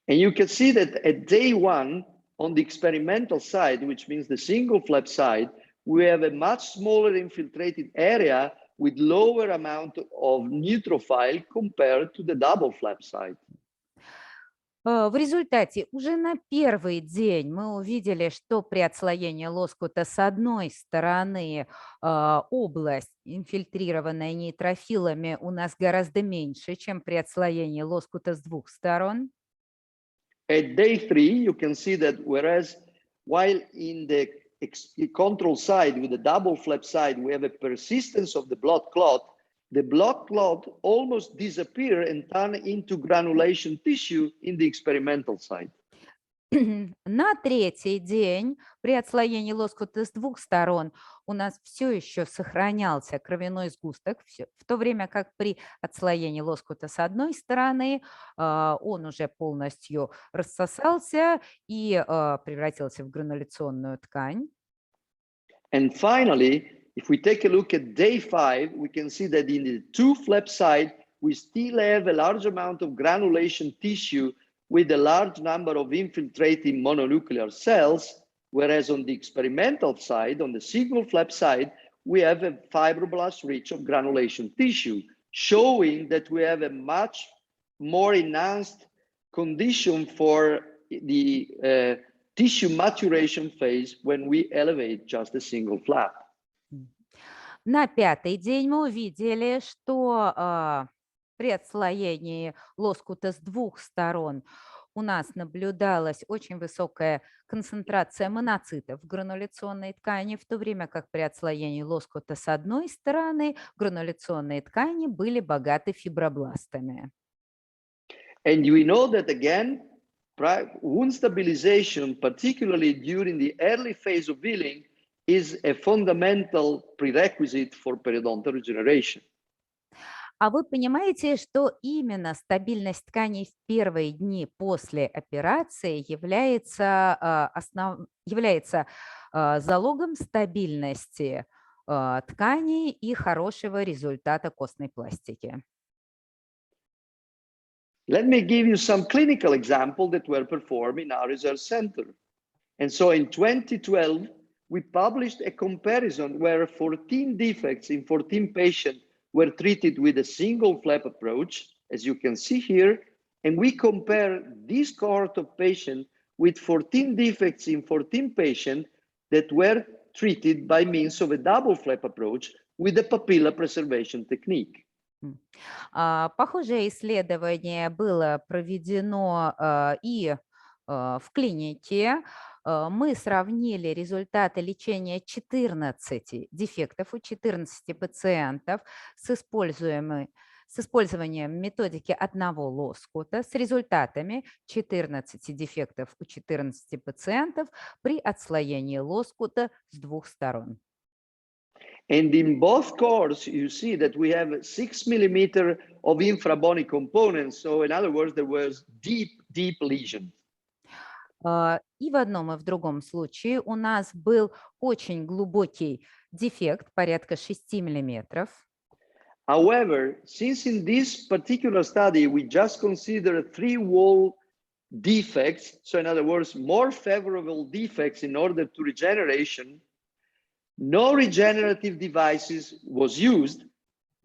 Speaker 1: And you can see that at day 1, on the experimental side, which means the single flap side, we have a much smaller infiltrated area with lower amount of neutrophil compared to the double flap side.
Speaker 2: В результате уже на первый день мы увидели, что при отслоении лоскута с одной стороны область, инфильтрированная нейтрофилами, у нас гораздо меньше, чем при отслоении лоскута с двух сторон.
Speaker 1: At day 3, you can see that whereas while in the control side with the double flap side, we have a persistence of the blood clot almost disappear and turn into granulation tissue in the experimental side.
Speaker 2: На третий день при отслоении лоскута с двух сторон у нас все еще сохранялся кровяной сгусток, в то время как при отслоении лоскута с одной стороны он уже полностью рассосался и превратился в грануляционную ткань.
Speaker 1: And finally, if we take a look at day 5, we can see that in the two flap side, we still have a large amount of granulation tissue with a large number of infiltrating mononuclear cells, whereas on the experimental side, on the single flap side, we have a fibroblast rich of granulation tissue, showing that we have a much more enhanced condition for the tissue maturation phase when we elevate just a single flap.
Speaker 2: На пятый день мы увидели, что при отслоении лоскута с двух сторон у нас наблюдалась очень высокая концентрация моноцитов в грануляционной ткани, в то время как при отслоении лоскута с одной стороны грануляционные ткани были богаты фибробластами.
Speaker 1: And we know that again, wound stabilization, particularly during the early phase of healing, is a fundamental prerequisite for periodontal regeneration.
Speaker 2: А вы понимаете, что именно стабильность тканей в первые дни после операции является залогом стабильности тканей и хорошего результата костной пластики?
Speaker 1: Let me give you some clinical examples that were performed in our research center. And so in 2012, we published a comparison where 14 defects in 14 patients were treated with a single flap approach, as you can see here, and we compare this cohort of patients with 14 defects in 14 patients that were treated by means of a double flap approach with the papilla preservation technique.
Speaker 2: Похожее исследование было проведено и в клинике. Мы сравнили результаты лечения 14 дефектов у 14 пациентов с использованием методики одного лоскута с результатами 14 дефектов у 14 пациентов при отслоении лоскута с двух сторон.
Speaker 1: And in both cohorts, you see that we have 6 millimeters of infrabony components. So in other words, there was deep lesion.
Speaker 2: И в одном, и в другом случае у нас был очень глубокий дефект, порядка 6 миллиметров.
Speaker 1: However, since in this particular study, we just considered 3 wall defects, so in other words, more favorable defects in order to regeneration, no regenerative devices was used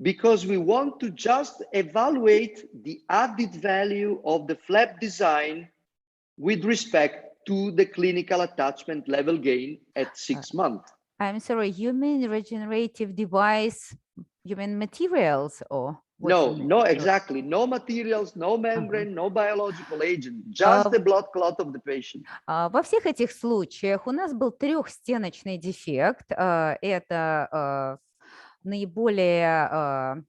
Speaker 1: because we want to just evaluate the added value of the flap design with respect to the clinical attachment level gain at 6 months.
Speaker 2: I'm sorry, you mean regenerative device, you mean materials or
Speaker 1: No, exactly. No materials, no membrane, no biological agent, just the blood clot of the patient.
Speaker 2: Во всех этих случаях у нас был трехстеночный дефект. Это наиболее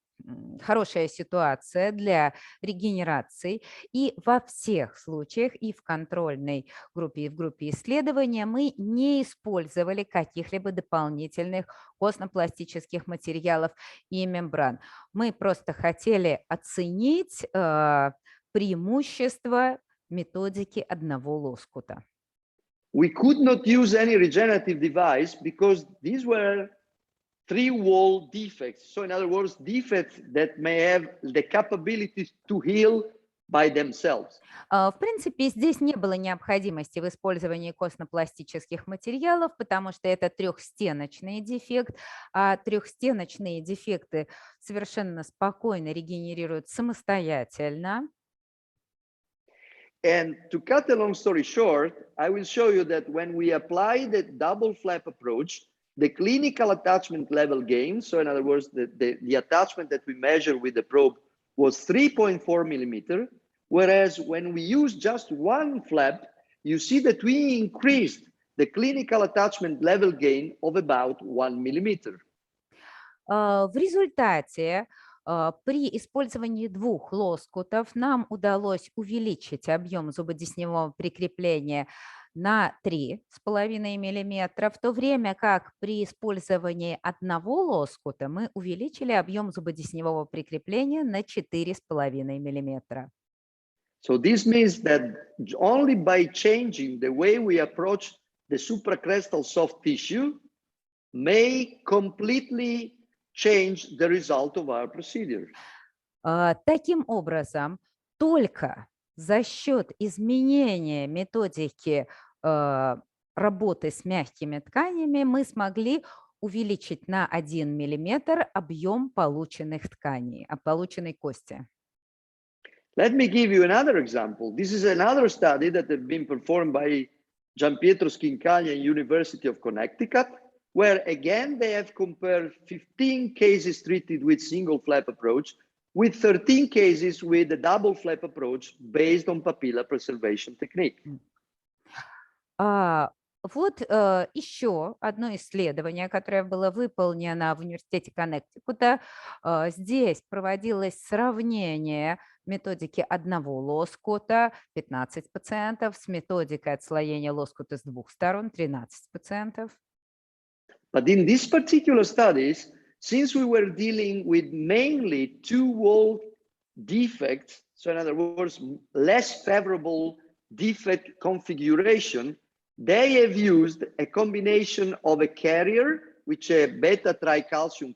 Speaker 2: хорошая ситуация для регенерации. И во всех случаях, и в контрольной группе, и в группе исследования, мы не использовали каких-либо дополнительных костно-пластических материалов и мембран. Мы просто хотели оценить преимущества методики одного лоскута.
Speaker 1: We could not use any regenerative device because these were three-wall defects. So in other words, defects that may have the capability to heal by themselves.
Speaker 2: В принципе, здесь не было необходимости в использовании костно-пластических материалов, потому что это трехстеночный дефект, а трехстеночные дефекты совершенно спокойно регенерируют самостоятельно.
Speaker 1: And to cut a long story short, I will show you that when we apply the double flap approach, the clinical attachment level gain, so in other words, the attachment that we measure with the probe was 3.4 millimeter, whereas when we use just one flap, you see that we increased the clinical attachment level gain of about 1 millimeter.
Speaker 2: В результате при использовании двух лоскутов нам удалось увеличить объем зубодесневого прикрепления на 3,5 мм, в то время как при использовании одного лоскута мы увеличили объем зубодесневого прикрепления на 4,5 мм.
Speaker 1: So this means that only by changing the way we approach the supracrestal soft tissue may completely change the result of our procedure.
Speaker 2: Таким образом, только за счет изменения методики работы с мягкими тканями мы смогли увеличить на 1 мм объем полученных тканей, полученной кости.
Speaker 1: Let me give you another example. This is another study that has been performed by Gianpietro Schincaglia and University of Connecticut, where again they have compared 15 cases treated with single flap approach with 13 cases with the double flap approach based on papilla preservation technique.
Speaker 2: Вот еще одно исследование, которое было выполнено в Университете Коннектикута. Здесь проводилось сравнение методики одного лоскута 15 пациентов с методикой отслоения лоскута с двух сторон 13 пациентов.
Speaker 1: But in these particular studies, since we were dealing with mainly two-wall defects, so in other words, less favorable defect configuration, they have used a combination of a carrier, which is a beta-tricalcium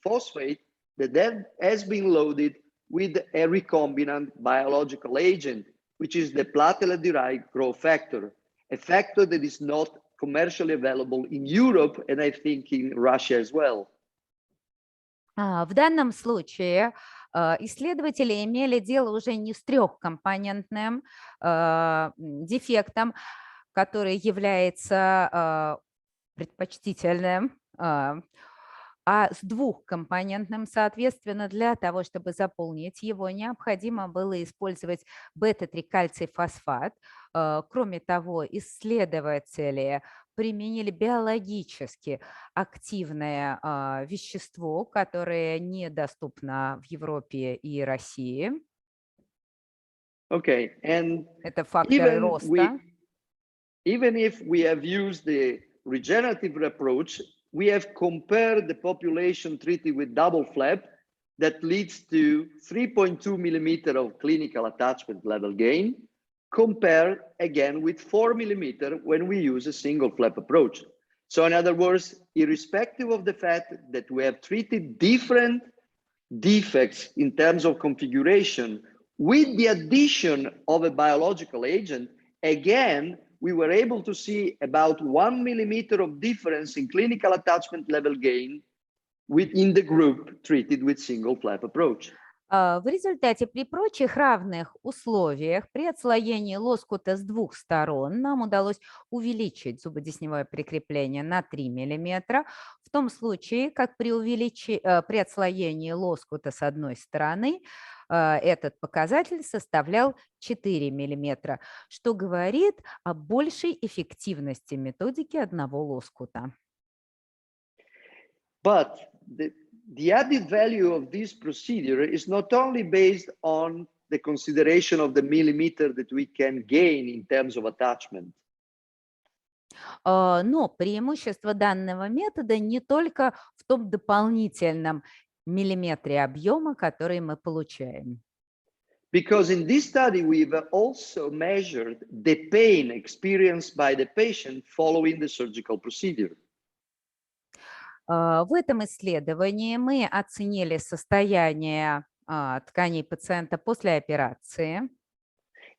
Speaker 1: phosphate that has been loaded with a recombinant biological agent, which is the platelet-derived growth factor, a factor that is not commercially available in Europe and I think in Russia as well.
Speaker 2: В данном случае исследователи имели дело уже не с трехкомпонентным дефектом, который является предпочтительным, а с двухкомпонентным, соответственно, для того, чтобы заполнить его, необходимо было использовать бета-3-кальций-фосфат. Кроме того, исследователи применили биологически активное вещество, которое недоступно в Европе и России.
Speaker 1: Okay, and
Speaker 2: это фактор роста.
Speaker 1: Even if we have used the regenerative approach, we have compared the population treated with double flap that leads to 3.2 millimeter of clinical attachment level gain, compared again with 4 millimeter when we use a single flap approach. So in other words, irrespective of the fact that we have treated different defects in terms of configuration, with the addition of a biological agent, again, we were able to see about 1 millimeter of difference in clinical attachment level gain within the group treated with single flap approach.
Speaker 2: В результате при прочих равных условиях при отслоении лоскута с двух сторон нам удалось увеличить зубодесневое прикрепление на 3 мм, В том случае, как при отслоении лоскута с одной стороны, этот показатель составлял 4 мм, что говорит о большей эффективности методики одного лоскута.
Speaker 1: But the added value of this procedure is not only based on the consideration of the millimeter that we can gain in terms of attachment.
Speaker 2: Но преимущество данного метода не только в том дополнительном миллиметре объема, который мы получаем.
Speaker 1: Because in this study, we've also measured the pain experienced by the patient following the surgical procedure.
Speaker 2: В этом исследовании мы оценили состояние тканей пациента после операции.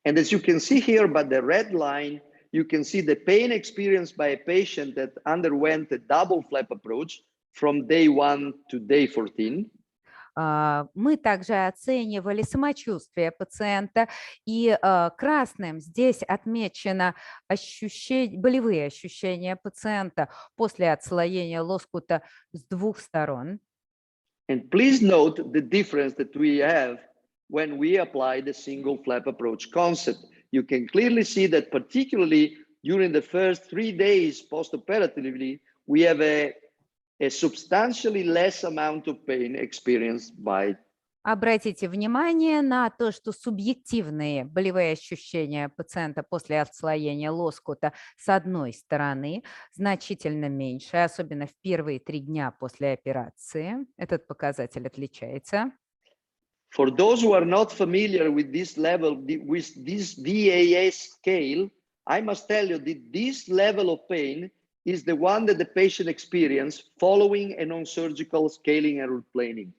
Speaker 1: And as you can see here by the red line, you can see the pain experienced by a patient that underwent a double flap approach from day 1 to day 14.
Speaker 2: Мы также оценивали самочувствие пациента, и красным здесь отмечено болевые ощущения пациента после отслоения лоскута с двух сторон.
Speaker 1: And please note the difference that we have when we apply the single flap approach concept. You can clearly see that particularly during the first 3 days post-operatively, we have a substantially less amount of pain experienced by.
Speaker 2: Обратите внимание на то, что субъективные болевые ощущения пациента после отслоения лоскута с одной стороны значительно меньше, особенно в первые 3 дня после операции. Этот показатель отличается.
Speaker 1: For those who are not familiar with this level, with this VAS scale, I must tell you that this level of pain is the one that the patient experienced following a non-surgical scaling and replaning.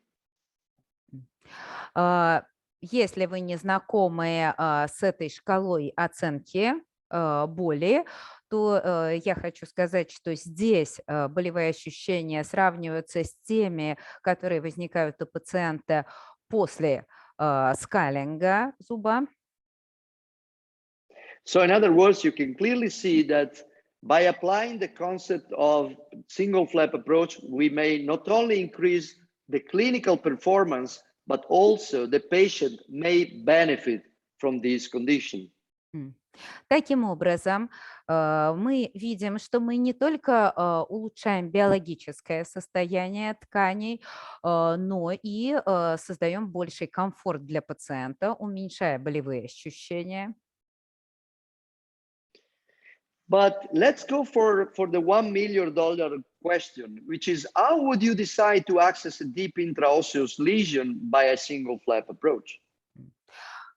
Speaker 2: Если вы не знакомы с этой шкалой оценки боли, то я хочу сказать, что здесь болевые ощущения сравниваются с теми, которые возникают у пациента после скалинга зуба.
Speaker 1: So in other words, you can clearly see that by applying the concept of single flap approach, we may not only increase the clinical performance, but also the patient may benefit from this condition.
Speaker 2: Таким образом, мы видим, что мы не только улучшаем биологическое состояние тканей, но и создаем больший комфорт для пациента, уменьшая болевые ощущения.
Speaker 1: But let's go for the $1 million question, which is how would you decide to access a deep intraosseous lesion by a single flap approach?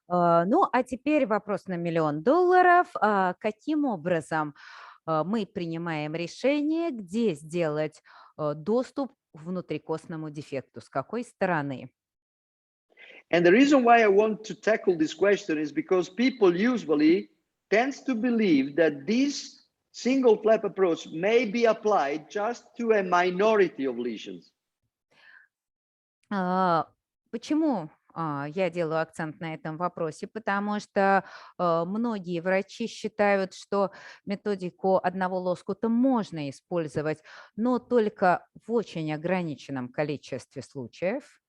Speaker 2: Ну, а теперь вопрос на $1 миллион. Каким образом мы принимаем решение, где сделать доступ к внутрикостному дефекту, с какой стороны?
Speaker 1: And the reason why I want to tackle this question is because people usually tends to believe that this single flap approach may be applied just to a minority of lesions.
Speaker 2: Почему я делаю акцент на этом вопросе? Потому что многие врачи считают, что методику одного лоскута можно использовать, но только в очень ограниченном количестве случаев.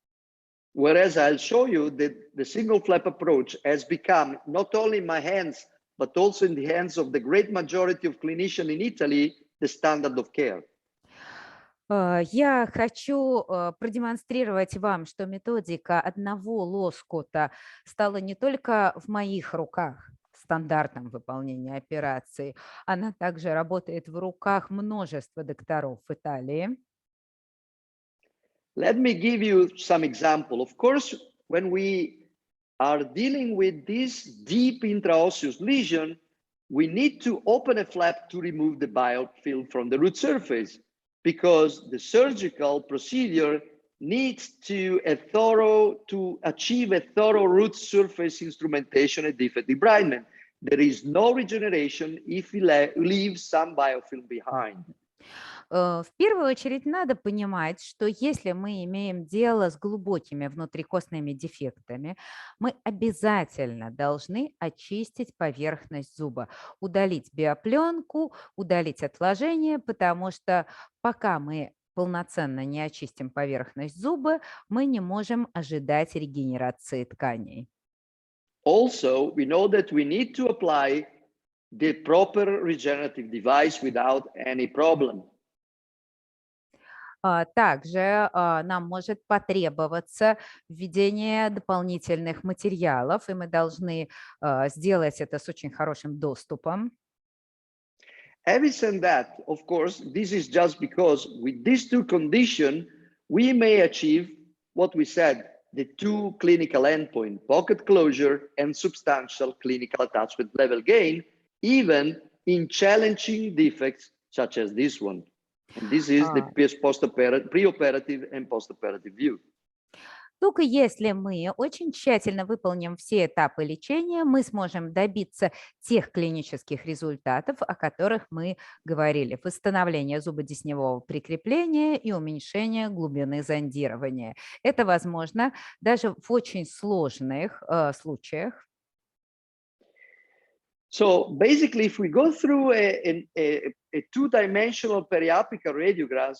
Speaker 1: Whereas I'll show you that the single flap approach has become not only in my hands, but also in the hands of the great majority of clinicians in Italy, the standard of care.
Speaker 2: Я хочу продемонстрировать вам, что методика одного лоскута стала не только в моих руках стандартом выполнения операции, она также работает в руках множества докторов в Италии.
Speaker 1: Let me give you some example. Of course, when we are dealing with this deep intraosseous lesion, we need to open a flap to remove the biofilm from the root surface, because the surgical procedure needs to achieve a thorough root surface instrumentation and defect debridement. There is no regeneration if we leave some biofilm behind.
Speaker 2: В первую очередь надо понимать, что если мы имеем дело с глубокими внутрикостными дефектами, мы обязательно должны очистить поверхность зуба, удалить биопленку, удалить отложения, потому что пока мы полноценно не очистим поверхность зуба, мы не можем ожидать регенерации тканей.
Speaker 1: Also, we know that we need to apply the proper regenerative device without any problem.
Speaker 2: Также нам может потребоваться введение дополнительных материалов, и мы должны сделать это с очень хорошим доступом.
Speaker 1: Having said that, of course, this is just because with these two conditions, we may achieve what we said, the two clinical endpoints, pocket closure and substantial clinical attachment level gain, even in challenging defects such as this one. And this is the preoperative and postoperative view.
Speaker 2: Только если мы очень тщательно выполним все этапы лечения, мы сможем добиться тех клинических результатов, о которых мы говорили. Восстановление зубодесневого прикрепления и уменьшение глубины зондирования. Это возможно даже в очень сложных случаях.
Speaker 1: So basically, if we go through a two-dimensional periapical radiogram,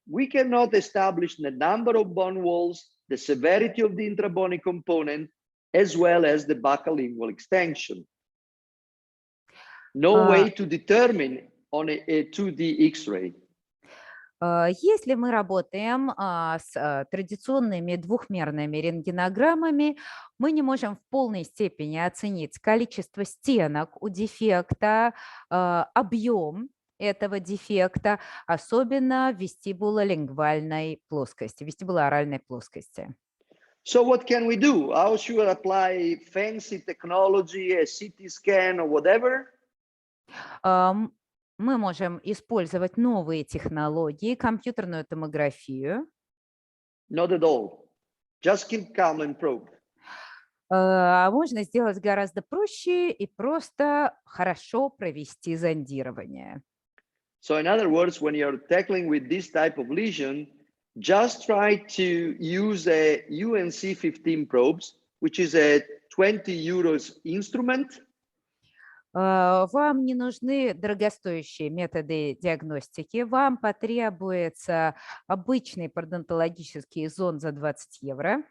Speaker 1: we cannot establish the number of bone walls, the severity of the intrabony component, as well as the buccal lingual extension. No way to determine on a 2D X-ray.
Speaker 2: Если мы работаем с традиционными двухмерными рентгенограммами, мы не можем в полной степени оценить количество стенок у дефекта, объем этого дефекта, особенно в вестибулолингвальной плоскости, вестибулооральной плоскости.
Speaker 1: So what can we do? How should we apply fancy technology, a CT scan or whatever?
Speaker 2: Мы можем использовать новые технологии, компьютерную томографию.
Speaker 1: Not at all. Just keep calm and probe.
Speaker 2: Можно сделать гораздо проще и просто хорошо провести зондирование.
Speaker 1: So in other words, when you're tackling with this type of lesion, just try to use a UNC15 probes, which is a 20 euros instrument.
Speaker 2: Вам не нужны дорогостоящие методы диагностики, вам потребуется обычный пародонтологический зонд за 20 евро.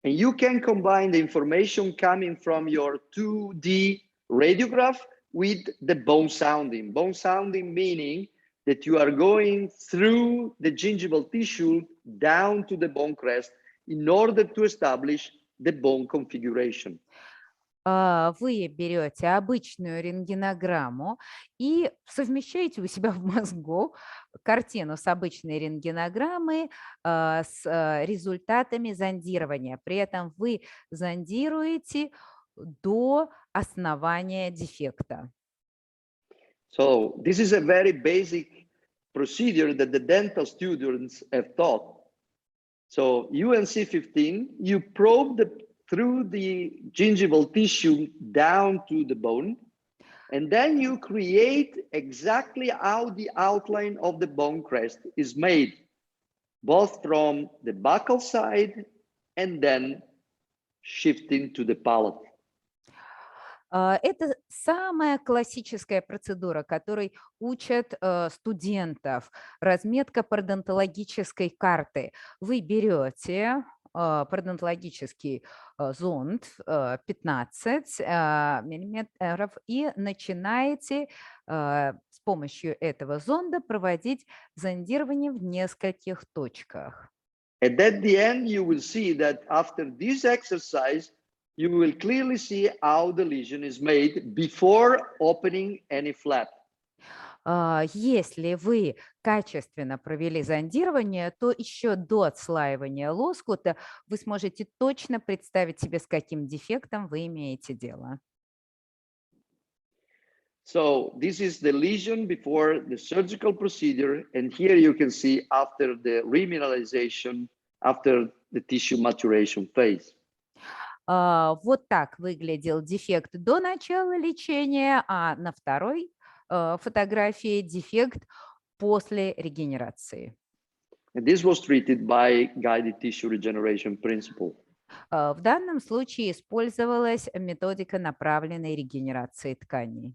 Speaker 1: And you can combine the information coming from your 2D radiograph with the bone sounding. Bone sounding meaning that you are going through the gingival tissue down to the bone crest in order to establish the bone configuration.
Speaker 2: Вы берете обычную рентгенограмму и совмещаете у себя в мозгу картину с обычной рентгенограммой с результатами зондирования. При этом вы зондируете до основания дефекта.
Speaker 1: So this is a very basic procedure that the dental students have taught. So UNC15, you probe through the gingival tissue down to the bone, and then you create exactly how the outline of the bone crest is made, both from the buccal side and then shifting to the palate.
Speaker 2: Это самая классическая процедура, которой учат студентов. Разметка пародонтологической карты. Вы берете пародонтологический зонд 15 миллиметров и начинаете с помощью этого зонда проводить зондирование в нескольких точках.
Speaker 1: And at the end, you will see that after this exercise, you will clearly see how the lesion is made before opening any flap.
Speaker 2: Если вы качественно провели зондирование, то еще до отслаивания лоскута вы сможете точно представить себе, с каким дефектом вы имеете дело.
Speaker 1: So this is the lesion before the surgical procedure, and here you can see after the remineralization, after the tissue maturation phase.
Speaker 2: Вот так выглядел дефект до начала лечения, а на второй фотографии дефект после регенерации.
Speaker 1: And this was treated by guided tissue regeneration principle.
Speaker 2: В данном случае использовалась методика направленной регенерации тканей.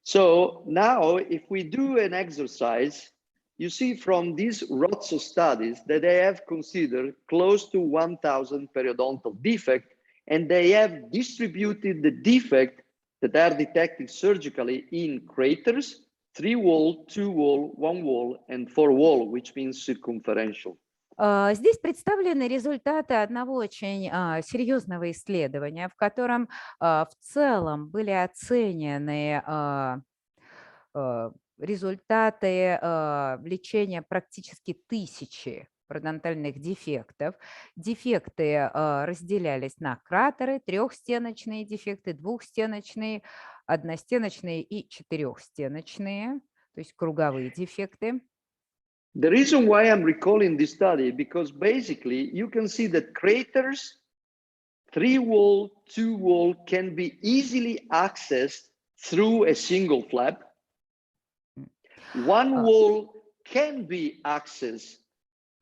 Speaker 1: So now if we do an exercise you see from these lots of studies that they have considered close to 1,000 periodontal defects, and they have distributed the defects that are detected surgically in craters, 3-wall, 2-wall, 1-wall, and 4-wall, which means circumferential.
Speaker 2: Здесь представлены результаты одного очень серьезного исследования, в котором в целом были оценены результаты лечения практически 1000 пародонтальных дефектов. Дефекты разделялись на кратеры, 3-стеночные дефекты, 2-стеночные, 1-стеночные и 4-стеночные, то есть круговые дефекты.
Speaker 1: The reason why I'm recalling this study, because basically you can see that craters, 3-wall, 2-wall can be easily accessed through a single flap. 1-wall can be accessed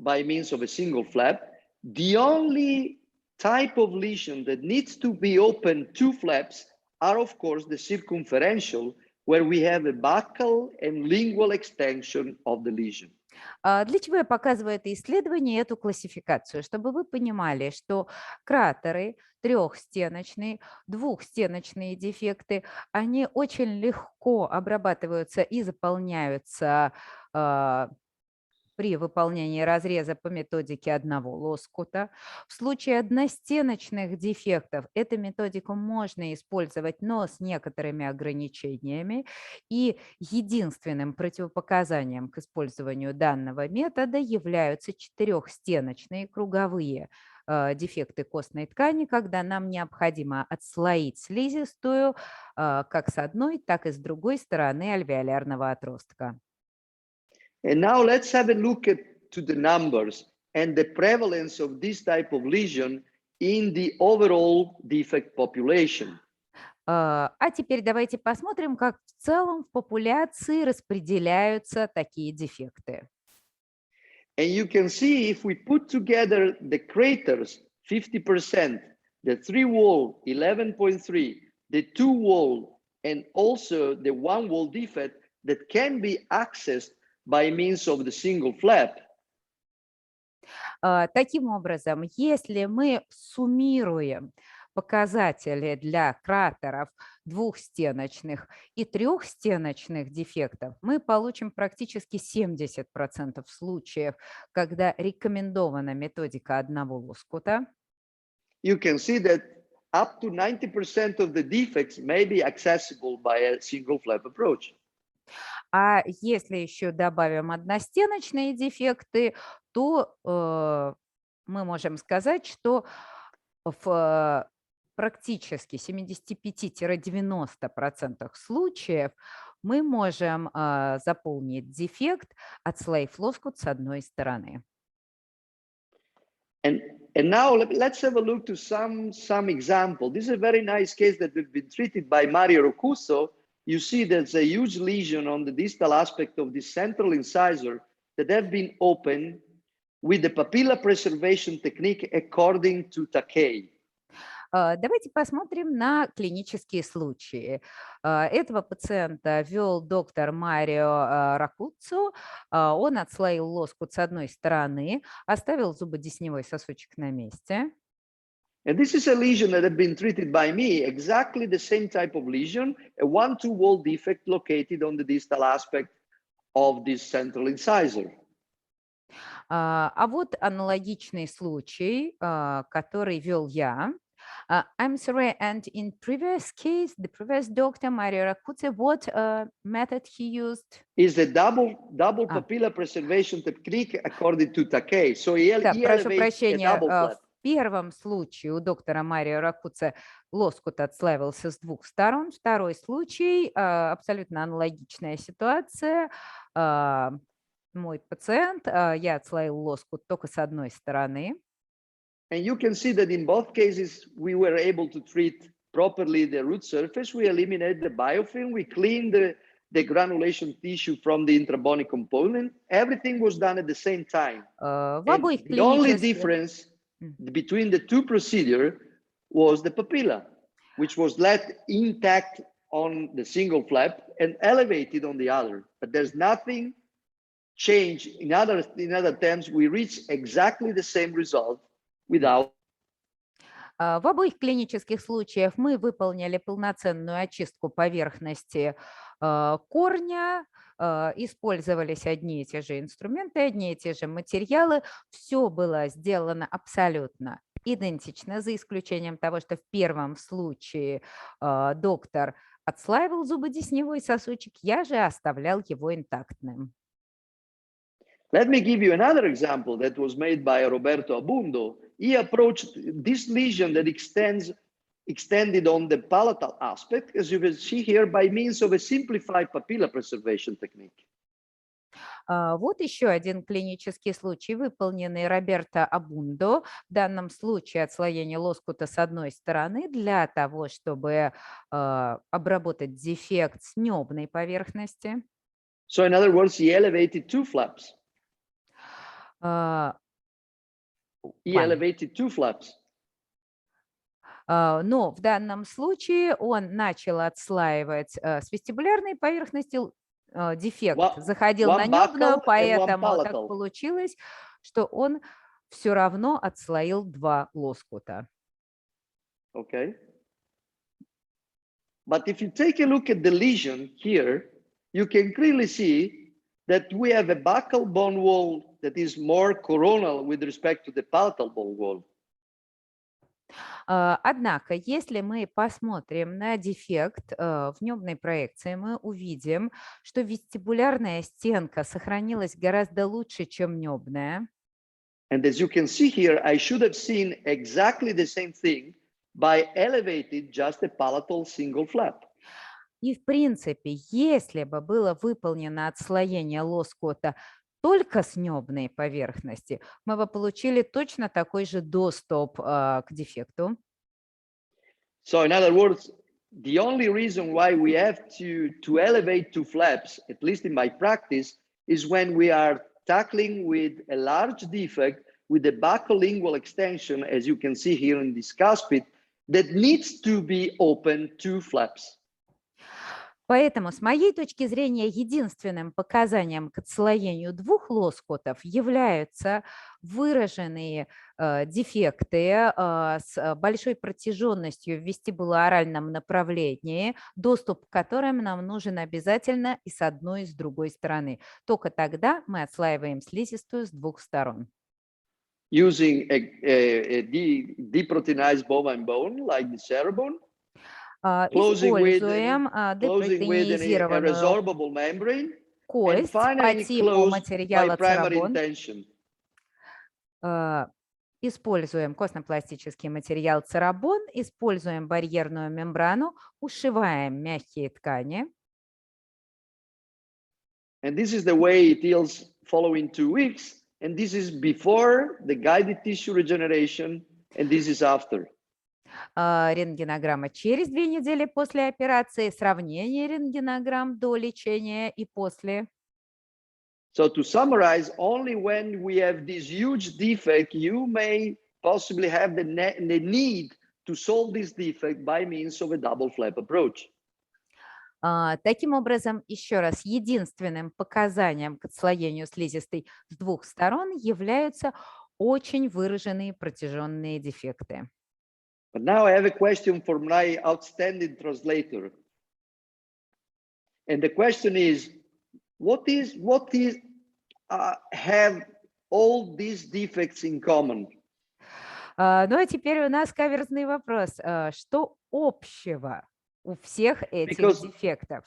Speaker 1: by means of a single flap. The only type of lesion that needs to be open 2 flaps are, of course, the circumferential, where we have a buccal and lingual extension of the lesion.
Speaker 2: Для чего я показываю это исследование, эту классификацию? Чтобы вы понимали, что кратеры, 3-стеночные, 2-стеночные дефекты, они очень легко обрабатываются и заполняются при выполнении разреза по методике одного лоскута. В случае 1-стеночных дефектов эту методику можно использовать, но с некоторыми ограничениями. И единственным противопоказанием к использованию данного метода являются 4-стеночные круговые дефекты костной ткани, когда нам необходимо отслоить слизистую как с одной, так и с другой стороны альвеолярного отростка.
Speaker 1: And now let's have a look to the numbers and the prevalence of this type of lesion in the overall defect population.
Speaker 2: А теперь давайте посмотрим, как в целом в популяции распределяются такие дефекты.
Speaker 1: And you can see if we put together the craters, 50%, the 3-wall, 11.3, the 2-wall, and also the 1-wall defect that can be accessed by means of the single flap.
Speaker 2: Таким образом, если мы суммируем показатели для кратеров 2-стеночных и 3-стеночных дефектов, мы получим практически 70% случаев, когда рекомендована методика одного лоскута.
Speaker 1: You can see that up to 90% of the defects may be accessible by a single flap approach.
Speaker 2: А если еще добавим 1-стеночные дефекты, то мы можем сказать, что в практически 75-90% случаев мы можем заполнить дефект, отслоив лоскут с одной стороны.
Speaker 1: And now let's have a look to some example. This is a very nice case that we've been treated by Mario Roccuzzo. You see there's a huge lesion on the distal aspect of the central incisor that have been opened with the papilla preservation technique according to тканей.
Speaker 2: Давайте посмотрим на клинические случаи. Этого пациента вел доктор Марио Роккуццо. Он отслоил лоскут с одной стороны, оставил зубодесневой сосочек на месте.
Speaker 1: And this is a lesion that had been treated by me, exactly the same type of lesion, a 1-2-wall defect located on the distal aspect of this central incisor.
Speaker 2: А вот аналогичный случай, который вел я. I'm sorry, and in previous case, the previous doctor, Mario Roccuzzo, what method he used?
Speaker 1: Is the double papilla preservation technique according to тканей. So he
Speaker 2: Прошу
Speaker 1: elevates a double
Speaker 2: прощения,
Speaker 1: flap.
Speaker 2: в первом случае у доктора Марио Роккуццо лоскут отслаивался с 2 сторон. Второй случай, абсолютно аналогичная ситуация. Мой пациент, я отслоил лоскут только с одной стороны.
Speaker 1: And you can see that in both cases, we were able to treat properly the root surface. We eliminated the biofilm. We cleaned the granulation tissue from the intrabony component. Everything was done at the same time.
Speaker 2: В
Speaker 1: And
Speaker 2: обоих
Speaker 1: the only
Speaker 2: клинических...
Speaker 1: difference between the two procedures was the papilla, which was left intact on the single flap and elevated on the other. But there's nothing change. In other terms, we reach exactly the same result without.
Speaker 2: В обоих клинических случаях мы выполнили полноценную очистку поверхности корня, использовались одни и те же инструменты, одни и те же материалы. Все было сделано абсолютно идентично, за исключением того, что в первом случае доктор отслаивал зубодесневой сосочек, я же оставлял его интактным.
Speaker 1: Let me give you another example that was made by Roberto Abundo. He approached this lesion that extended on the palatal aspect, as you can see here, by means of a simplified papilla preservation technique.
Speaker 2: Вот еще один клинический случай, выполненный Роберто Абундо. В данном случае отслоение лоскута с одной стороны для того, чтобы обработать дефект с небной поверхности.
Speaker 1: So in other words, he elevated two flaps.
Speaker 2: Но в данном случае он начал отслаивать с вестибулярной поверхности, дефект заходил на небную, поэтому так получилось, что он все равно отслоил два лоскута.
Speaker 1: Okay. But if you take a look at the lesion here, you can clearly see that we have a buccal bone wall that is more coronal with respect to the palatal bone wall.
Speaker 2: Однако, если мы посмотрим на дефект в небной проекции, мы увидим, что вестибулярная стенка сохранилась гораздо лучше, чем небная.
Speaker 1: And as you can see here, I should have seen exactly the same thing by elevating just a palatal single flap.
Speaker 2: И, в принципе, если бы было выполнено отслоение лоскута только с небной поверхности, мы бы получили точно такой же доступ к дефекту.
Speaker 1: So in other words, the only reason why we have to elevate two flaps, at least in my practice, is when we are tackling with a large defect with a buccolingual extension, as you can see here in this cuspid, that needs to be open two flaps.
Speaker 2: Поэтому, с моей точки зрения, единственным показанием к отслоению двух лоскутов являются выраженные дефекты с большой протяженностью в вестибулооральном направлении, доступ к которым нам нужен обязательно и с одной, и с другой стороны. Только тогда мы отслаиваем слизистую с двух сторон.
Speaker 1: Using a deproteinized bovine bone, like the cerebrum,
Speaker 2: используем депротеинизированную кость по типу материала церебон. Используем костно-пластический материал церебон, используем барьерную мембрану, ушиваем мягкие ткани.
Speaker 1: And this is the way it heals following 2 weeks. And this is before the guided tissue regeneration, and this is after.
Speaker 2: Рентгенограмма через 2 недели после операции, сравнение рентгенограмм до лечения и после.
Speaker 1: So to summarize, only when we have this huge defect, you may possibly have the need to solve this defect by means of a double flap approach.
Speaker 2: Таким образом, еще раз, единственным показанием к отслоению слизистой с двух сторон являются очень выраженные протяженные дефекты.
Speaker 1: But now I have a question for my outstanding translator. And the question is, what have all these defects in common?
Speaker 2: Ну а теперь у нас каверзный вопрос. Что общего у всех этих дефектов?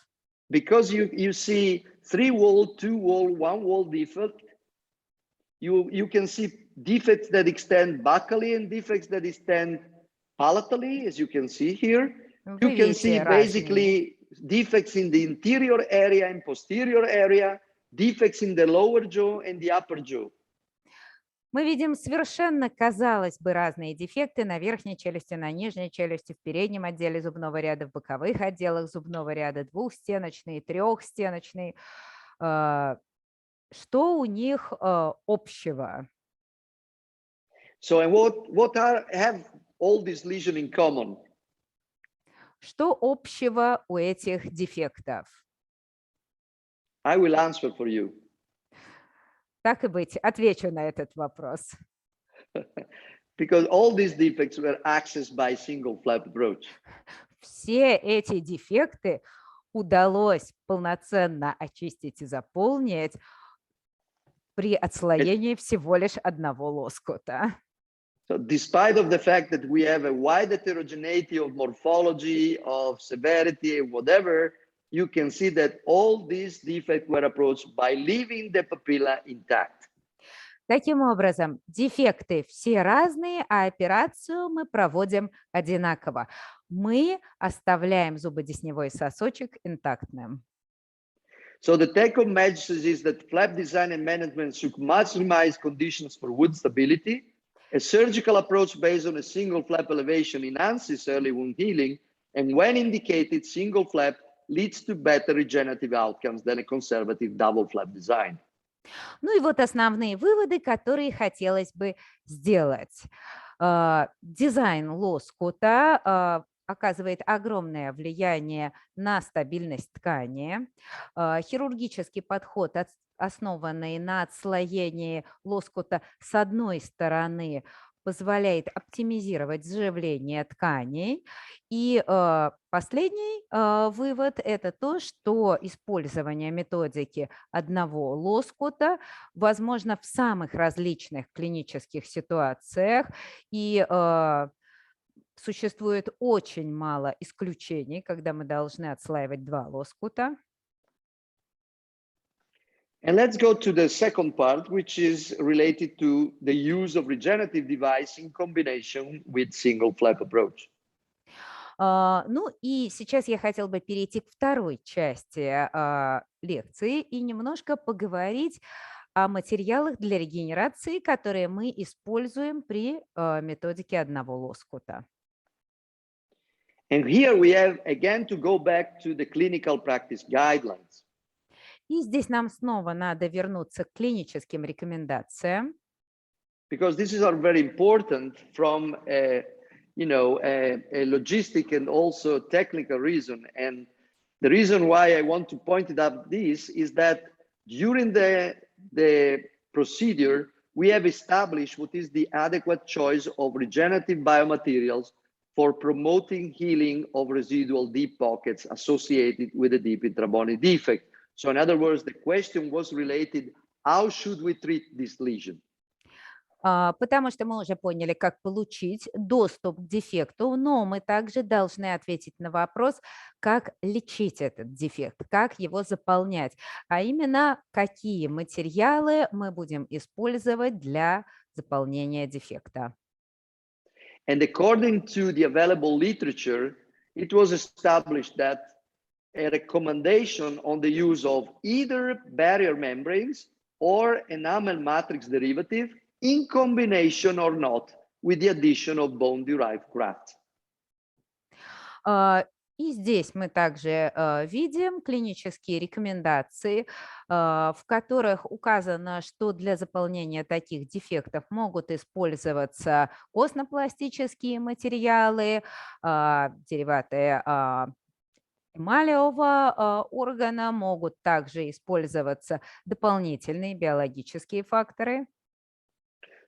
Speaker 1: Because you see 3-wall, 2-wall, 1-wall defect, you can see defects that extend buccally and defects that extend palatally, as you can see here. You can see basically defects in the interior area and posterior area, defects in the lower jaw and the upper jaw.
Speaker 2: Мы видим совершенно, казалось бы, разные дефекты на верхней челюсти, на нижней челюсти, в переднем отделе зубного ряда, в боковых отделах зубного ряда, двухстеночные, трехстеночные. Что у них общего?
Speaker 1: So, and what have all these lesions in common?
Speaker 2: Что общего у этих дефектов?
Speaker 1: I will answer for you.
Speaker 2: так и быть, отвечу на этот вопрос.
Speaker 1: Because all these defects were accessed by single flap approach.
Speaker 2: Все эти дефекты удалось полноценно очистить и заполнить при отслоении всего лишь одного лоскута.
Speaker 1: So despite of the fact that we have a wide heterogeneity of morphology, of severity, whatever, you can see that all these defects were approached by leaving the papilla intact.
Speaker 2: Таким образом, дефекты все разные, а операцию мы проводим одинаково. Мы оставляем зубодесневой сосочек интактным.
Speaker 1: So the take-home message is that flap design and management should maximize conditions for wound stability. A surgical approach based on a single flap elevation enhances early wound healing, and when indicated, single flap leads to better regenerative outcomes than a conservative double flap design.
Speaker 2: Ну и вот основные выводы, которые хотелось бы сделать. Дизайн лоскута оказывает огромное влияние на стабильность ткани. Хирургический подход, основанный на отслоении лоскута с одной стороны, позволяет оптимизировать заживление тканей. И последний вывод – это то, что использование методики одного лоскута возможно в самых различных клинических ситуациях, и существует очень мало исключений, когда мы должны отслаивать два лоскута.
Speaker 1: And let's go to the second part, which is related to the use of regenerative device in combination with single flap approach.
Speaker 2: Ну и сейчас я хотела бы перейти к второй части лекции и немножко поговорить о материалах для регенерации, которые мы используем при методике одного лоскута.
Speaker 1: And here we have again to go back to the clinical practice guidelines.
Speaker 2: И здесь нам снова надо вернуться к клиническим рекомендациям.
Speaker 1: Because these are very important from a logistic and also technical reason. And the reason why I want to point it out this is that during the procedure, we have established what is the adequate choice of regenerative biomaterials for promoting healing of residual deep pockets associated with a deep intrabony defect. So in other words, the question was related, how should we treat this lesion?
Speaker 2: Потому что мы уже поняли, как получить доступ к дефекту, но мы также должны ответить на вопрос, как лечить этот дефект, как его заполнять, а именно, какие материалы мы будем использовать для заполнения дефекта.
Speaker 1: And according to the available literature, it was established that a recommendation on the use of either barrier membranes or enamel matrix derivative in combination or not with the addition of bone-derived graft.
Speaker 2: И здесь мы также видим клинические рекомендации, в которых указано, что для заполнения таких дефектов могут использоваться костно-пластические материалы, дериваты эмалевого органа, могут также использоваться дополнительные биологические факторы.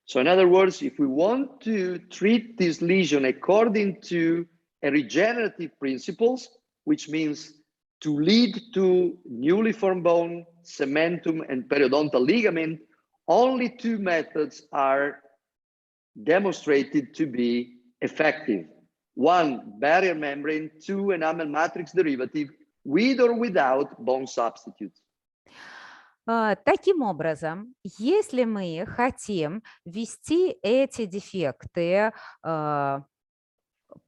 Speaker 1: So in other words, if we want to treat this lesion according to a regenerative principles, which means to lead to newly formed bone, cementum, and periodontal ligament, only two methods are demonstrated to be effective. One, barrier membrane, two, enamel matrix derivative, with or without bone substitutes.
Speaker 2: Таким образом, если мы хотим ввести эти дефекты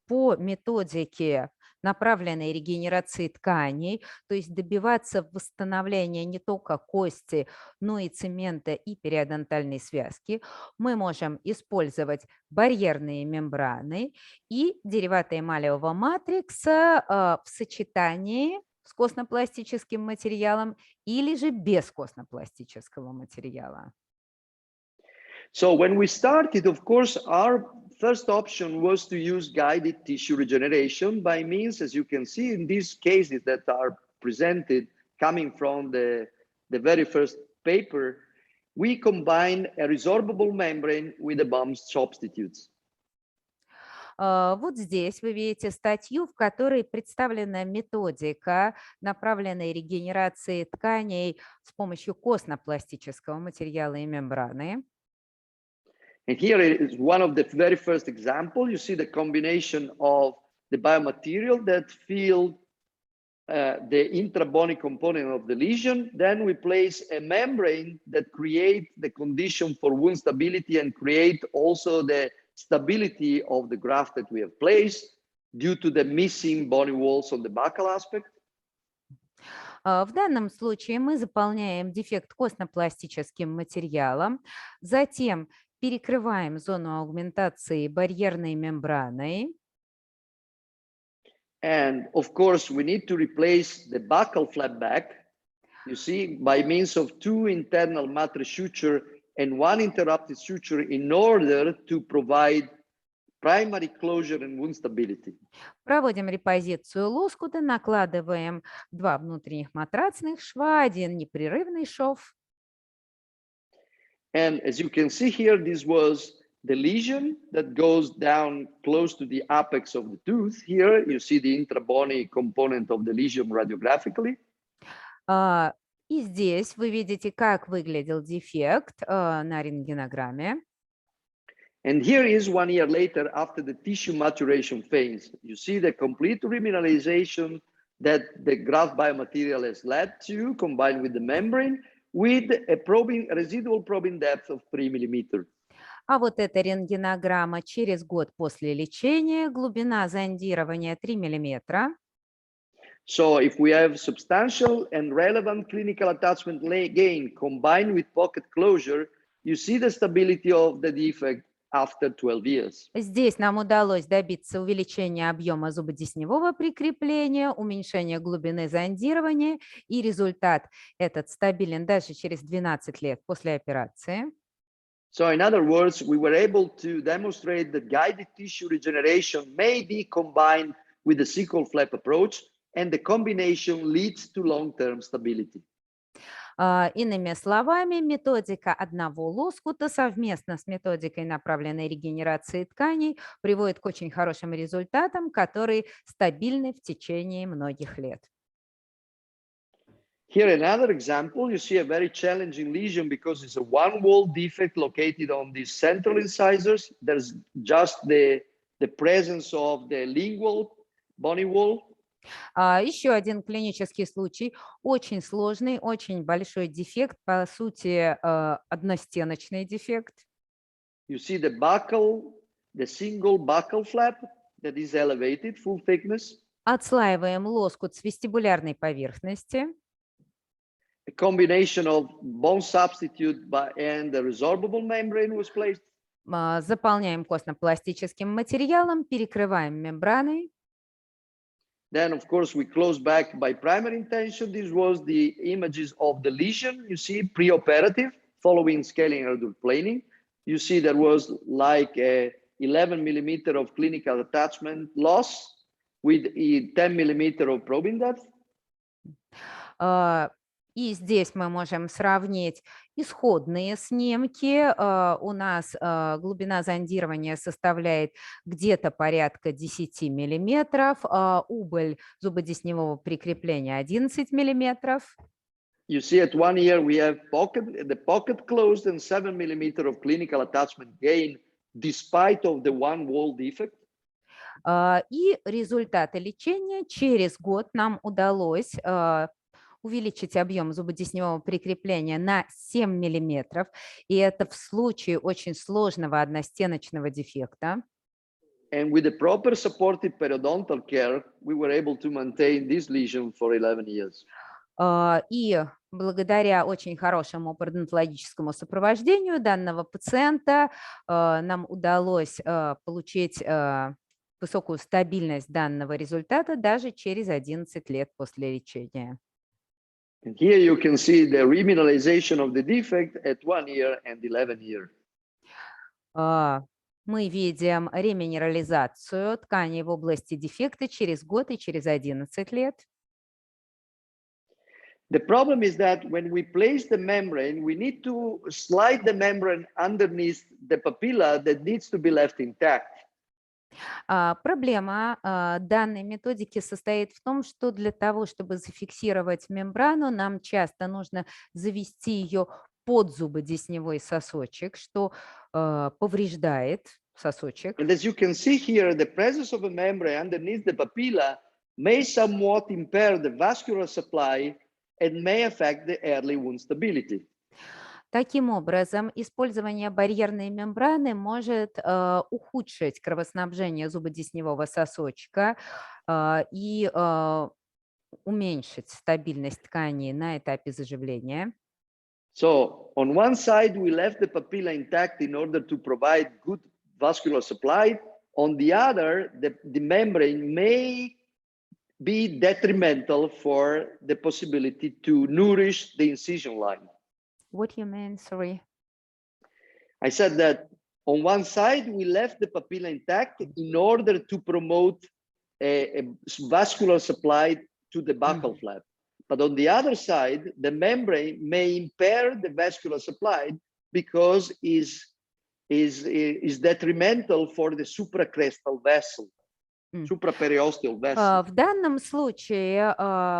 Speaker 2: по методике направленной регенерации тканей, то есть добиваться восстановления не только кости, но и цемента и периодонтальной связки, мы можем использовать барьерные мембраны и дериваты эмалевого матрикса в сочетании с костно-пластическим материалом или же без костно-пластического материала.
Speaker 1: So when we started, of course, our first option was to use guided tissue regeneration by means, as you can see in these cases that are presented coming from the very first paper. we combine a resorbable membrane with a bump substitutes.
Speaker 2: Вот здесь вы видите статью, в которой представлена методика направленной регенерации тканей с помощью костно-пластического материала и мембраны.
Speaker 1: And here is one of the very first example. You see the combination of the biomaterial that fill the intrabony component of the lesion. Then we place a membrane that create the condition for wound stability and create also the stability of the graft that we have placed due to the missing bony walls on the buccal aspect.
Speaker 2: В данном случае мы заполняем дефект костно-пластическим материалом, затем перекрываем зону аугментации барьерной мембраной.
Speaker 1: And of course, we need to replace the buccal flap back, you see, by means of two internal matrix suture and one interrupted suture in order to provide primary closure and wound stability.
Speaker 2: Проводим репозицию лоскута, накладываем два внутренних матрацных шва, один непрерывный шов.
Speaker 1: And as you can see here, this was the lesion that goes down close to the apex of the tooth. Here you see the intrabony component of the lesion radiographically.
Speaker 2: И здесь вы видите, как выглядел дефект на рентгенограмме.
Speaker 1: And here is 1 year later after the tissue maturation phase. You see the complete remineralization that the graft biomaterial has led to, combined with the membrane, with a residual probing depth of 3 millimeters.
Speaker 2: А вот эта рентгенограмма через год после лечения, глубина зондирования 3 мм.
Speaker 1: So if we have substantial and relevant clinical attachment gain combined with pocket closure, you see the stability of the defect after 12 years.
Speaker 2: Здесь нам удалось добиться увеличения объема зубодесневого прикрепления, уменьшения глубины зондирования, и результат этот стабилен даже через 12 лет после операции.
Speaker 1: So in other words, we were able to demonstrate that guided tissue regeneration may be combined with the sickle flap approach, and the combination leads to long-term stability.
Speaker 2: Иными словами, методика одного лоскута совместно с методикой направленной регенерации тканей приводит к очень хорошим результатам, которые стабильны в течение многих лет.
Speaker 1: Here another example, you see a very challenging lesion because it's a one-wall defect located on these central incisors. There's just the presence of the lingual bony wall.
Speaker 2: Еще один клинический случай, очень сложный, очень большой дефект, по сути, одностеночный дефект.
Speaker 1: You see the buccal, the single buccal flap that is elevated, full thickness.
Speaker 2: Отслаиваем лоскут с вестибулярной поверхности.
Speaker 1: A combination of bone substitute and the resorbable membrane was placed.
Speaker 2: Заполняем костно-пластическим материалом, перекрываем мембраной.
Speaker 1: Then, of course, we close back by primary intention. This was the images of the lesion. You see preoperative following scaling and adult planing. You see there was like a 11 millimeter of clinical attachment loss with a 10 millimeter of probing depth.
Speaker 2: И здесь мы можем сравнить исходные снимки. У нас глубина зондирования составляет где-то порядка 10 миллиметров, убыль зубодесневого прикрепления 11 миллиметров.
Speaker 1: You see at 1 year we have the pocket closed and 7 millimeter of clinical attachment gain despite of the one wall defect.
Speaker 2: И результаты лечения через год нам удалось увеличить объем зубодесневого прикрепления на 7 миллиметров, и это в случае очень сложного одностеночного дефекта.
Speaker 1: And with the proper supportive periodontal care, we were able to maintain this lesion for 11 years.
Speaker 2: И благодаря очень хорошему пародонтологическому сопровождению данного пациента нам удалось получить высокую стабильность данного результата даже через 11 лет после лечения.
Speaker 1: And here you can see the remineralization of the defect at 1 year and 11 years.
Speaker 2: Мы видим реминерализацию тканей в области дефекта через год и через 11 лет.
Speaker 1: The problem is that when we place the membrane, we need to slide the membrane underneath the papilla that needs to be left intact.
Speaker 2: Проблема данной методики состоит в том, что для того, чтобы зафиксировать мембрану, нам часто нужно завести ее под зубодесневой сосочек, что повреждает сосочек.
Speaker 1: And as you can see here, the presence of a membrane underneath the papilla may somewhat impair the vascular supply and may affect the early wound stability.
Speaker 2: Таким образом, использование барьерной мембраны может ухудшить кровоснабжение зубодесневого сосочка и уменьшить стабильность тканей на этапе заживления.
Speaker 1: So on one side, we left the papilla intact in order to provide good vascular supply. On the other, the membrane may be detrimental for the possibility to nourish the incision line.
Speaker 2: What do you mean? Sorry.
Speaker 1: I said that on one side, we left the papilla intact in order to promote a vascular supply to the buccal flap. But on the other side, the membrane may impair the vascular supply because is detrimental for the supracrestal vessel, supraperiosteal vessel.
Speaker 2: В данном случае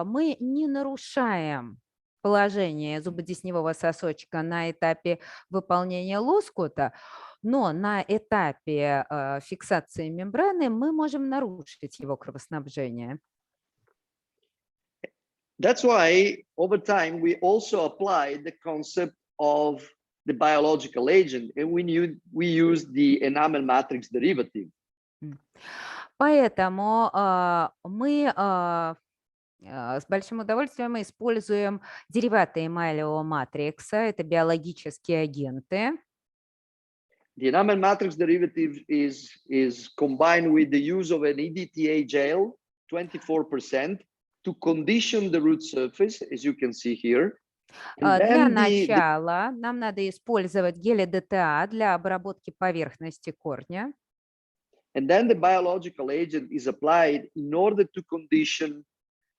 Speaker 2: мы не нарушаем положение зубодесневого сосочка на этапе выполнения лоскута, но на этапе фиксации мембраны мы можем нарушить его кровоснабжение.
Speaker 1: That's why over time we also applied the concept of the biological agent, and we use the enamel matrix derivative.
Speaker 2: Поэтому мы с большим удовольствием используем дериваты эмалевого матрикса, это биологические агенты.
Speaker 1: The enamel matrix derivative is combined with the use of an EDTA gel, 24%, to condition the root surface, as you can see here.
Speaker 2: Для начала нам надо использовать гель ДТА для обработки поверхности корня.
Speaker 1: And then the biological agent is applied in order to condition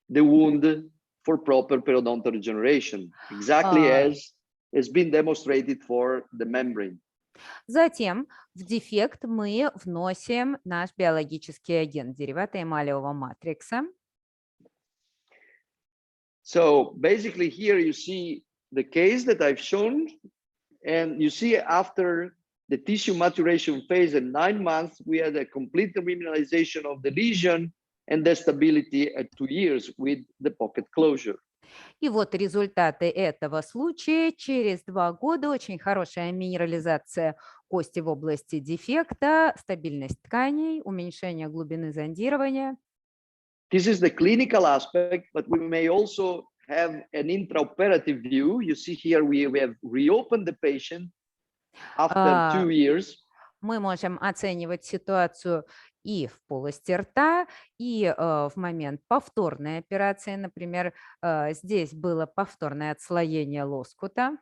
Speaker 1: the wound for proper periodontal regeneration, exactly as has been demonstrated for the membrane.
Speaker 2: Затем в дефект мы вносим наш биологический агент, дериваты эмалевого матрикса.
Speaker 1: So basically here you see the case that I've shown, and you see after the tissue maturation phase at 9 months, we had a complete remineralization of the lesion and the stability at 2 years with the pocket closure.
Speaker 2: И вот результаты этого случая. Через 2 года очень хорошая минерализация кости в области дефекта, стабильность тканей, уменьшение глубины зондирования.
Speaker 1: This is the clinical aspect, but we may also have an intraoperative view. You see here we have reopened the patient after 2 years.
Speaker 2: Мы можем оценивать ситуацию и в полости рта, и в момент повторной операции. Например, здесь было повторное отслоение лоскута.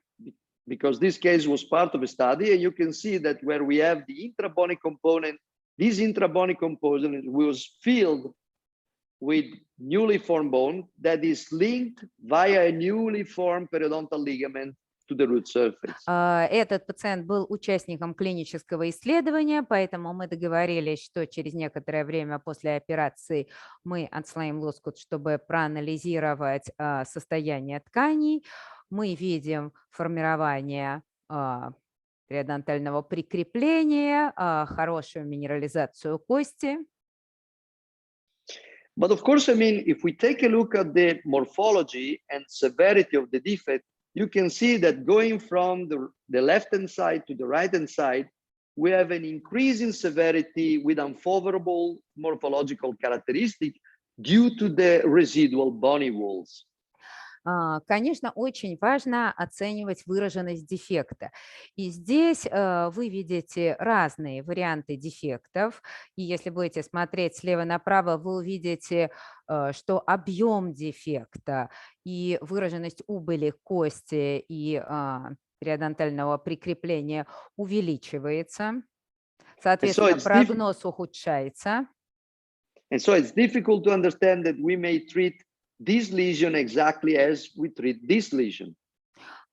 Speaker 1: Because this case was part of a study, and you can see that where we have the intrabony component, this intrabony component was filled with newly formed bone that is linked via a newly formed periodontal ligament to the root surface.
Speaker 2: Этот пациент был участником клинического исследования, поэтому мы договорились, что через некоторое время после операции мы отслоим лоскут, чтобы проанализировать состояние тканей. Мы видим формирование периодонтального прикрепления, хорошую минерализацию кости.
Speaker 1: But of course, I mean, if we take a look at the morphology and severity of the defect, you can see that going from the left-hand side to the right-hand side, we have an increase in severity with unfavorable morphological characteristic due to the residual bony walls.
Speaker 2: Конечно, очень важно оценивать выраженность дефекта. И здесь вы видите разные варианты дефектов. И если будете смотреть слева направо, вы увидите, что объем дефекта и выраженность убыли кости и периодонтального прикрепления увеличивается. Соответственно, прогноз ухудшается.
Speaker 1: And so it's difficult to understand that we may treat this lesion exactly as we treat this lesion.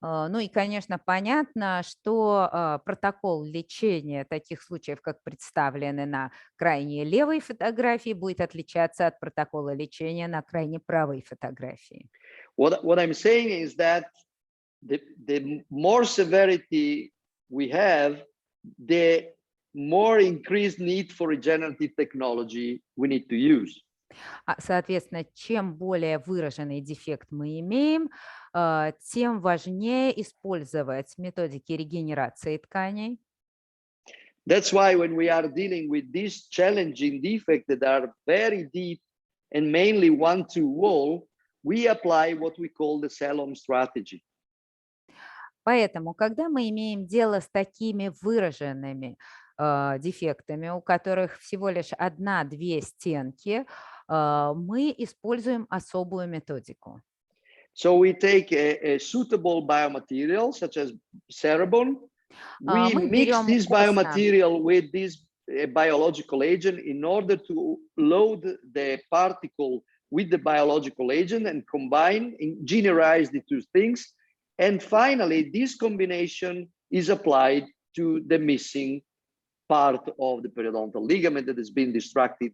Speaker 2: Ну и, конечно, понятно, что протокол лечения таких случаев, как представлены на крайне левой фотографии, будет отличаться от протокола лечения на крайне правой фотографии.
Speaker 1: What I'm saying is that the more severity we have, the more increased need for regenerative technology we need to use.
Speaker 2: Соответственно, чем более выраженный дефект мы имеем, тем важнее использовать методики регенерации тканей.
Speaker 1: That's why when we are dealing with these challenging defects that are very deep and mainly one-to-wall, we apply what we call the cell-home strategy.
Speaker 2: Поэтому, когда мы имеем дело с такими выраженными дефектами, у которых всего лишь одна-две стенки, мы используем особую методику.
Speaker 1: So we take a suitable biomaterial such as cerebon. We mix this biomaterial with this biological agent in order to load the particle with the biological agent and combine and engineerize the two things. And finally, this combination is applied to the missing part of the periodontal ligament that has been distracted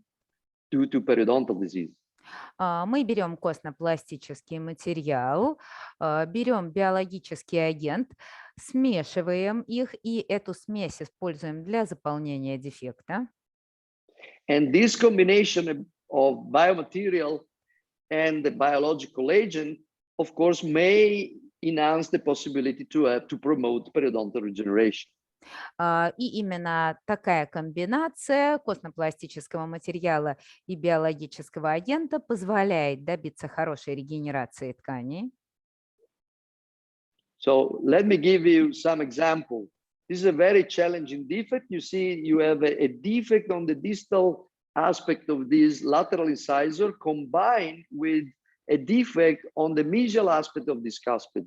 Speaker 1: due to periodontal disease.
Speaker 2: Мы берем костно-пластический материал, берем биологический агент, смешиваем их и эту смесь используем для заполнения дефекта.
Speaker 1: And this combination of biomaterial and the biological agent, of course, may enhance the possibility to promote periodontal regeneration.
Speaker 2: И именно такая комбинация костно-пластического материала и биологического агента позволяет добиться хорошей регенерации тканей.
Speaker 1: So let me give you some example. This is a very challenging defect. You see, you have a defect on the distal aspect of this lateral incisor combined with a defect on the mesial aspect of this cuspid.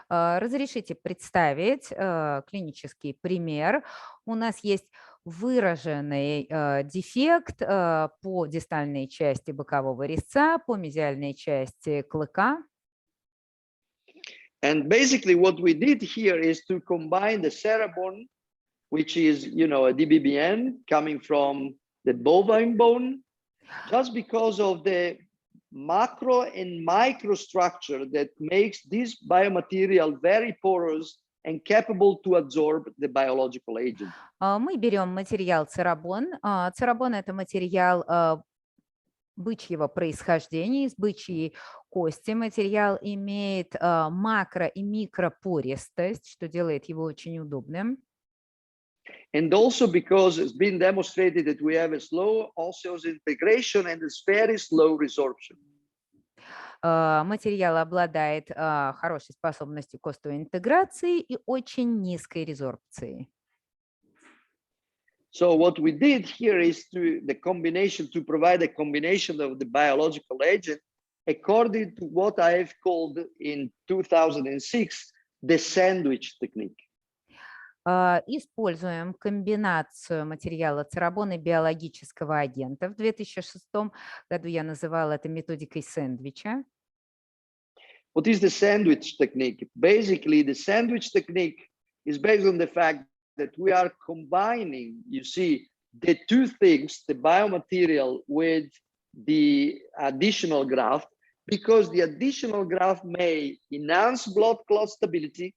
Speaker 2: Разрешите представить клинический пример. У нас есть выраженный дефект по дистальной части бокового резца, по мезиальной части клыка.
Speaker 1: And basically what we did here is to combine the cerebon, which is, you know, a DBBN coming from the bovine bone, just because of the macro and microstructure that makes this biomaterial very porous and capable to absorb the biological agent.
Speaker 2: Мы берем материал церебон. Церебон – это материал бычьего происхождения, из бычьей кости. Материал имеет макро- и микропористость, что делает его очень удобным.
Speaker 1: And also because it's been demonstrated that we have a slow osseous integration and it's very slow resorption.
Speaker 2: Материал обладает хорошей способностью к остовой интеграции и очень низкой резорбции.
Speaker 1: So what we did here is to provide a combination of the biological agent according to what I've called in 2006 the sandwich technique.
Speaker 2: Используем комбинацию материала церебона и биологического агента. В 2006 году я называла это методикой сэндвича.
Speaker 1: What is the sandwich technique? Basically, the sandwich technique is based on the fact that we are combining, you see, the two things, the biomaterial with the additional graft, because the additional graft may enhance blood clot stability.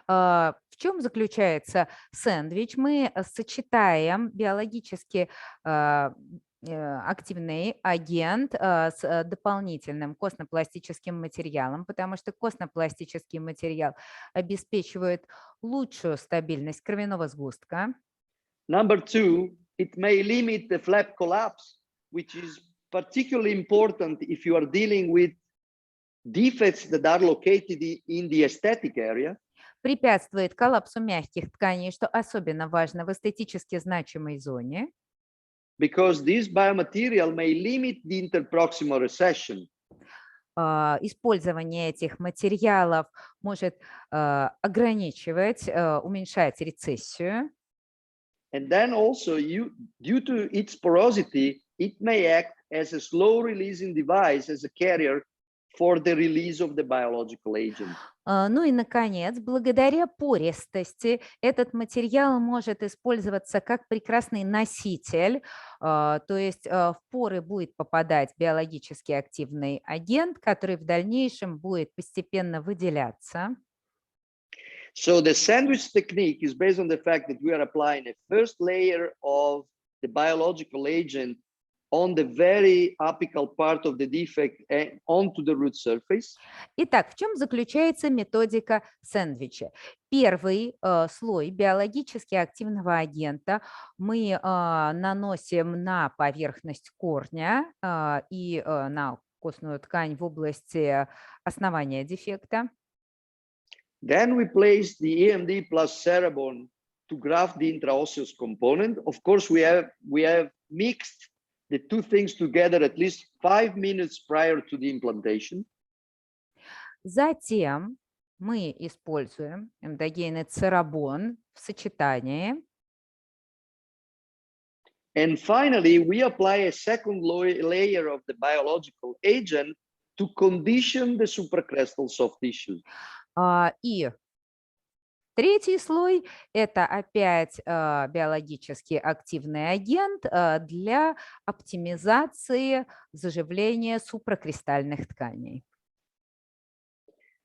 Speaker 2: В чем заключается сэндвич? Мы сочетаем биологически активный агент с дополнительным костно-пластическим материалом, потому что костно-пластический материал обеспечивает лучшую стабильность кровяного сгустка.
Speaker 1: Number two, it may limit the flap collapse, which is particularly important if you are dealing with defects that are located in the aesthetic area.
Speaker 2: Препятствует коллапсу мягких тканей, что особенно важно в эстетически значимой зоне.
Speaker 1: Because this biomaterial may limit the interproximal recession.
Speaker 2: Использование этих материалов может ограничивать, уменьшать рецессию.
Speaker 1: And then also, due to its porosity, it may act as a slow-releasing device, as a carrier for the release of the biological agent.
Speaker 2: Ну и, наконец, благодаря пористости этот материал может использоваться как прекрасный носитель, то есть в поры будет попадать биологически активный агент, который в дальнейшем будет постепенно выделяться.
Speaker 1: So the sandwich technique is based on the fact that we are applying a first layer of the biological agent on the very apical part of the defect and onto the root surface.
Speaker 2: Итак, в чем заключается методика сэндвича? Первый слой биологически активного агента мы наносим на поверхность корня и на костную ткань в области основания дефекта.
Speaker 1: Then we place the EMD plus Cerebon to graft the intraosseous component. Of course, we have mixed the two things together at least 5 minutes prior to the implantation.
Speaker 2: Затем мы используем эндогенный церабон в сочетании.
Speaker 1: And finally, we apply a second layer of the biological agent to condition the supracrestal soft tissue.
Speaker 2: И третий слой – это опять биологически активный агент для оптимизации заживления супракристальных тканей.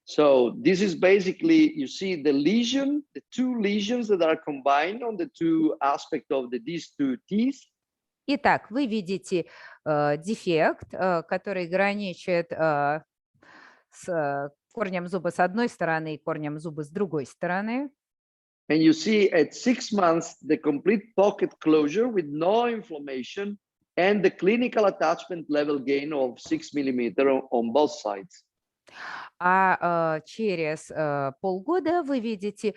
Speaker 1: So this is basically, you see the lesion, the two lesions that are combined on the two aspects of these two teeth.
Speaker 2: Итак, вы видите дефект, который граничит с корнем зуба с одной стороны и корнем зуба с другой стороны.
Speaker 1: And you see at 6 months the complete pocket closure with no inflammation and the clinical attachment level gain of 6 millimeters on both sides.
Speaker 2: А через полгода вы видите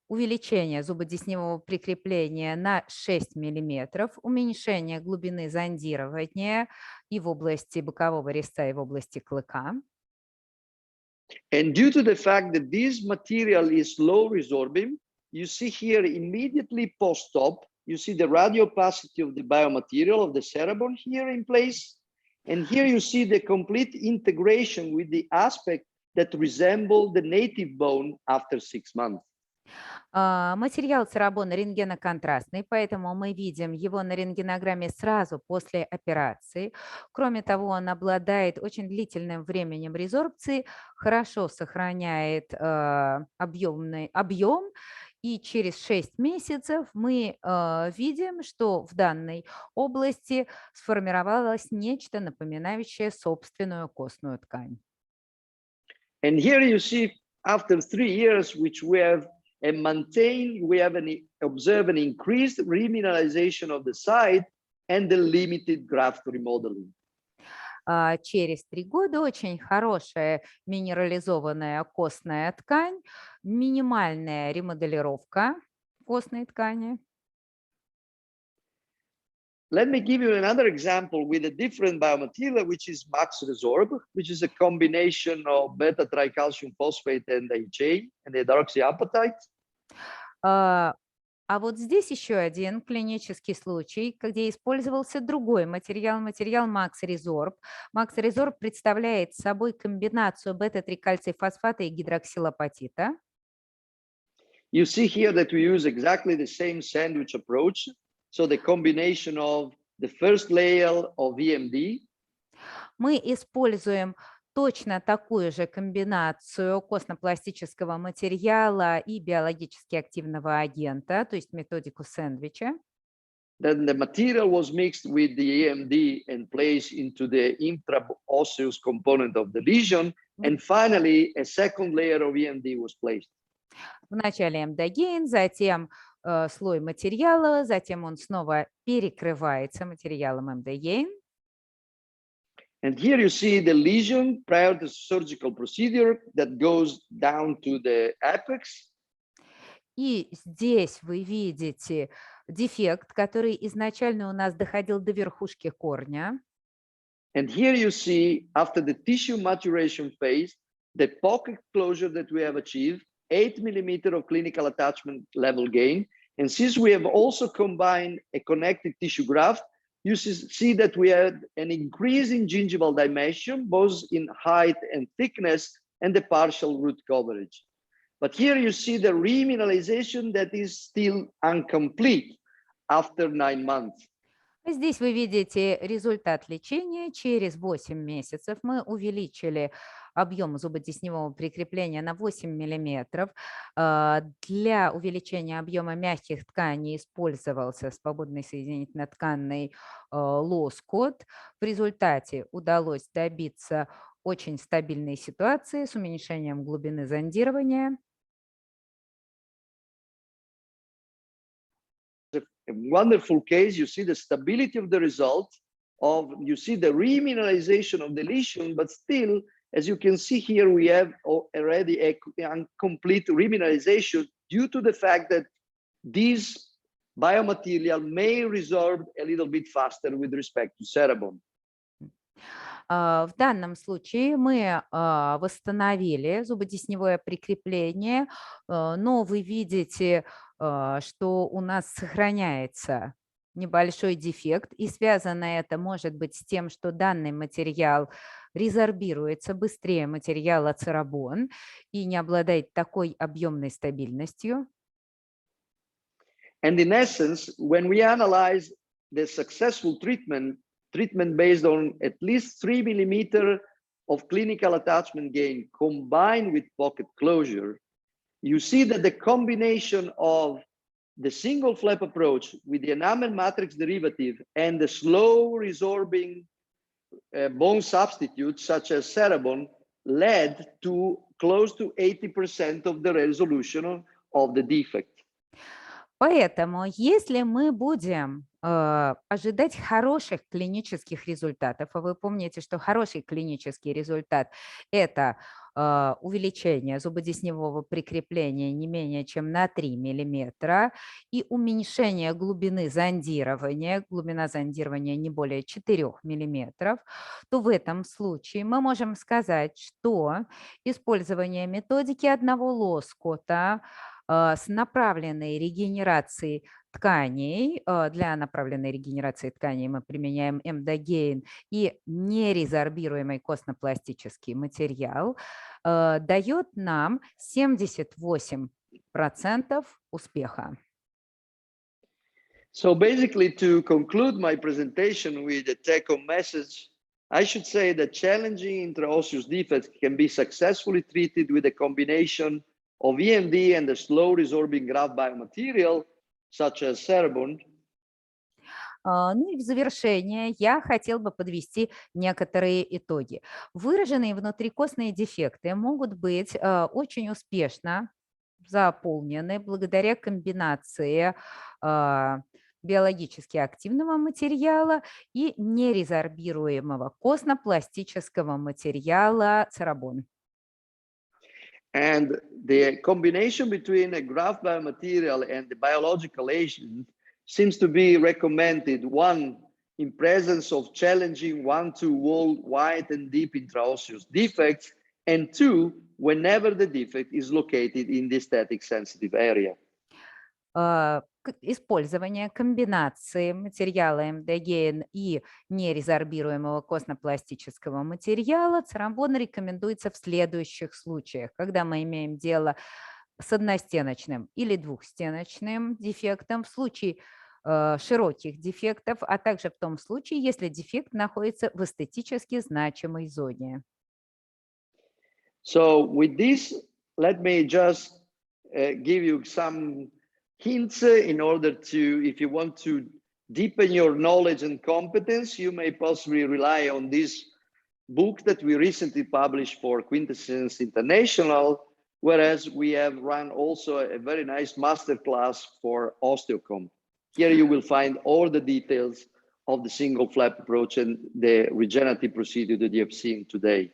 Speaker 2: увеличение зубодесневого прикрепления на 6 мм, уменьшение глубины зондирования и в области бокового резца, и в области клыка.
Speaker 1: And due to the fact that this material is low resorbing, you see here immediately post-op, you see the radiopacity of the biomaterial of the cerebon here in place. And here you see the complete integration with the aspect that resemble the native bone after 6 months.
Speaker 2: Материал церабона рентгеноконтрастный, поэтому мы видим его на рентгенограмме сразу после операции. Кроме того, он обладает очень длительным временем резорбции, хорошо сохраняет объем, и через 6 месяцев мы видим, что в данной области сформировалось нечто напоминающее собственную костную ткань.
Speaker 1: And here you see after 3 years, which we have observed an increased remineralization of the site and the limited graft remodeling.
Speaker 2: Через 3 года очень хорошая минерализованная костная ткань, минимальная ремоделировка костной ткани.
Speaker 1: Let me give you another example with a different biomaterial, which is Max Resorb, which is a combination of beta-tricalcium phosphate and HA and hydroxyapatite.
Speaker 2: А вот здесь еще один клинический случай, где использовался другой материал, материал Max Resorb. Max Resorb представляет собой комбинацию бета-3-кальций-фосфата и гидроксилапатита.
Speaker 1: You see here that we use exactly the same sandwich approach. So the combination of the first layer of EMD.
Speaker 2: Мы используем точно такую же комбинацию костно-пластического материала и биологически активного агента, то есть методику сэндвича.
Speaker 1: Then the material was mixed with the EMD and placed into the intraosseous component of the lesion. And finally, a second layer of EMD was placed.
Speaker 2: Вначале эндоген, затем слой материала, затем он снова перекрывается материалом эндоген.
Speaker 1: And here you see the lesion prior to surgical procedure that goes down to the apex.
Speaker 2: И здесь вы видите дефект, который изначально у нас доходил до верхушки корня.
Speaker 1: And here you see, after the tissue maturation phase, the pocket closure that we have achieved, 8 millimeters of clinical attachment level gain. And since we have also combined a connective tissue graft, you see that we had an increase in gingival dimension, both in height and thickness, and the partial root coverage. But here you see the remineralization that is still incomplete after 9 months.
Speaker 2: Здесь вы видите результат лечения. Через 8 месяцев мы увеличили объем зуботесневого прикрепления на 8 мм. Для увеличения объема мягких тканей использовался свободный соединительно-тканный лоскут. В результате удалось добиться очень стабильной ситуации с уменьшением глубины зондирования.
Speaker 1: A wonderful case, you see the stability of the result you see the remineralization of the lesion, but still, as you can see here, we have already a incomplete remineralization due to the fact that this biomaterial may resorb a little bit faster with respect to cerebrum.
Speaker 2: В данном случае мы восстановили зуботесневое прикрепление, но вы видите, что у нас сохраняется небольшой дефект, и связано это может быть с тем, что данный материал резорбируется быстрее материала церебон и не обладает такой объемной стабильностью.
Speaker 1: And in essence, when we analyze the successful treatment based on at least 3 mm of clinical attachment gain combined with pocket closure, you see that the combination of the single flap approach with the enamel matrix derivative and the slow resorbing bone substitutes such as cerebon led to close to 80% of the resolution of the defect.
Speaker 2: Поэтому, если мы будем ожидать хороших клинических результатов, а вы помните, что хороший клинический результат – это увеличение зубодесневого прикрепления не менее чем на 3 мм и уменьшение глубины зондирования, глубина зондирования не более 4 мм, то в этом случае мы можем сказать, что использование методики одного лоскута с направленной регенерацией тканей, для направленной регенерации тканей мы применяем эмдогейн и нерезорбируемый костно-пластический материал, дает нам 78% успеха.
Speaker 1: So basically, to conclude my presentation with a take-home message, I should say that challenging intraosseous defects can be successfully treated with a combination of EMD and the slow resorbing graft biomaterial, such as cerebon.
Speaker 2: Ну и в завершение я хотел бы подвести некоторые итоги. Выраженные внутрикостные дефекты могут быть очень успешно заполнены благодаря комбинации биологически активного материала и нерезорбируемого костно-пластического материала церебон.
Speaker 1: And the combination between a graft biomaterial and the biological agent seems to be recommended, one, in presence of challenging 1-2-wall wide and deep intraosseous defects, and two, whenever the defect is located in the static sensitive area.
Speaker 2: Использование комбинации материала эмдогейн и нерезорбируемого костно-пластического материала церебон рекомендуется в следующих случаях, когда мы имеем дело с одностеночным или двухстеночным дефектом, в случае широких дефектов, а также в том случае, если дефект находится в эстетически значимой зоне.
Speaker 1: So with this, let me just give you some hints in order to, if you want to deepen your knowledge and competence, you may possibly rely on this book that we recently published for Quintessence International, whereas we have run also a very nice masterclass for osteocom. Here you will find all the details of the single flap approach and the regenerative procedure that you have seen today.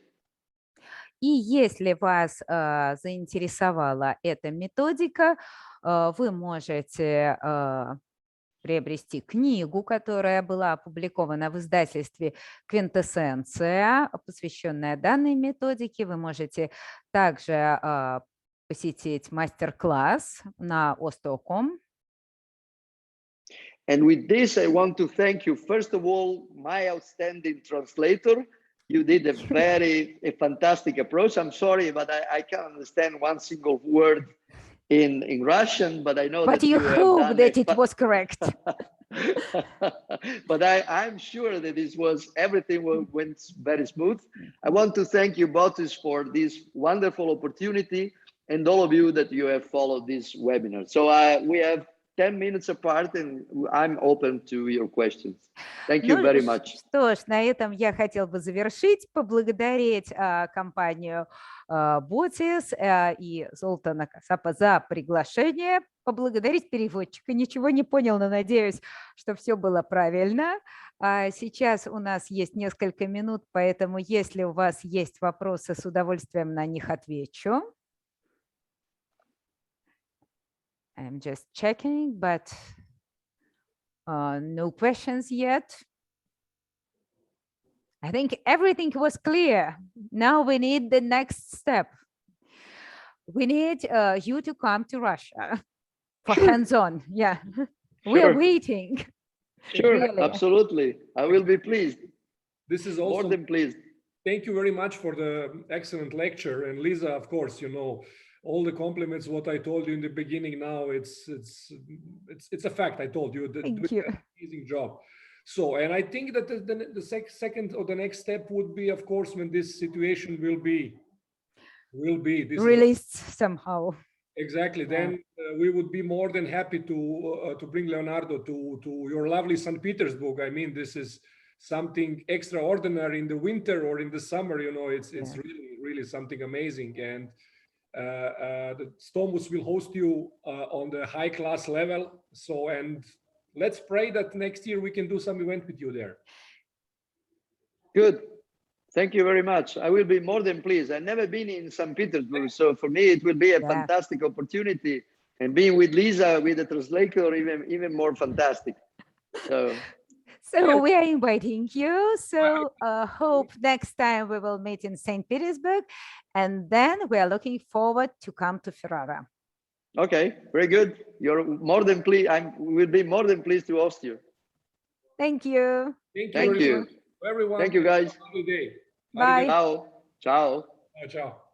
Speaker 2: И если вас заинтересовала эта методика, вы можете приобрести книгу, которая была опубликована в издательстве «Квинтэссенция», посвященная данной методике. Вы можете также посетить мастер-класс на osteocom.
Speaker 1: And with this, I want to thank you, first of all, my outstanding translator. You did a fantastic approach. I'm sorry, but I can't understand one single word in Russian, but I know
Speaker 2: but
Speaker 1: that you
Speaker 2: hope that it was correct.
Speaker 1: But I'm sure that everything went very smooth. I want to thank you, botiss, for this wonderful opportunity, and all of you that you have followed this webinar. So we have 10 minutes apart, and I'm open to your questions. Thank you very much.
Speaker 2: Что ж, на этом я хотел бы завершить, поблагодарить компанию botiss и Золтана Касапа за приглашение, поблагодарить переводчика. Ничего не понял, но надеюсь, что все было правильно. Сейчас у нас есть несколько минут, поэтому если у вас есть вопросы, с удовольствием на них отвечу. I'm just checking, but no questions yet. I think everything was clear. Now we need the next step. We need you to come to Russia for hands-on. Yeah, we are waiting.
Speaker 1: Sure,
Speaker 2: really.
Speaker 1: Absolutely. I will be pleased.
Speaker 3: This is also
Speaker 1: more than pleased.
Speaker 3: Thank you very much for the excellent lecture. And Lisa, of course, you know, all the compliments, what I told you in the beginning, now it's a fact. I told you that
Speaker 2: Thank you.
Speaker 3: an amazing job. So, and I think that the second or the next step would be, of course, when this situation will be this
Speaker 2: released somehow.
Speaker 3: Exactly. Then we would be more than happy to bring Leonardo to your lovely St. Petersburg. I mean, this is something extraordinary in the winter or in the summer. You know, it's really something amazing. And the Stomус will host you on the high class level. So, and let's pray that next year we can do some event with you there.
Speaker 1: Good. Thank you very much. I will be more than pleased. I've never been in St. Petersburg, so for me it will be a fantastic opportunity. And being with Lisa, with the translator, even more fantastic. So
Speaker 2: we are inviting you. So hope next time we will meet in St. Petersburg, and then we are looking forward to come to Ferrara.
Speaker 1: Okay, very good. You're more than pleased. Will be more than pleased to host you.
Speaker 2: Thank you.
Speaker 1: Thank you.
Speaker 3: Everyone.
Speaker 1: Thank you, guys.
Speaker 3: Have a good day.
Speaker 2: Bye.
Speaker 1: Ciao. Ciao.
Speaker 3: Ciao.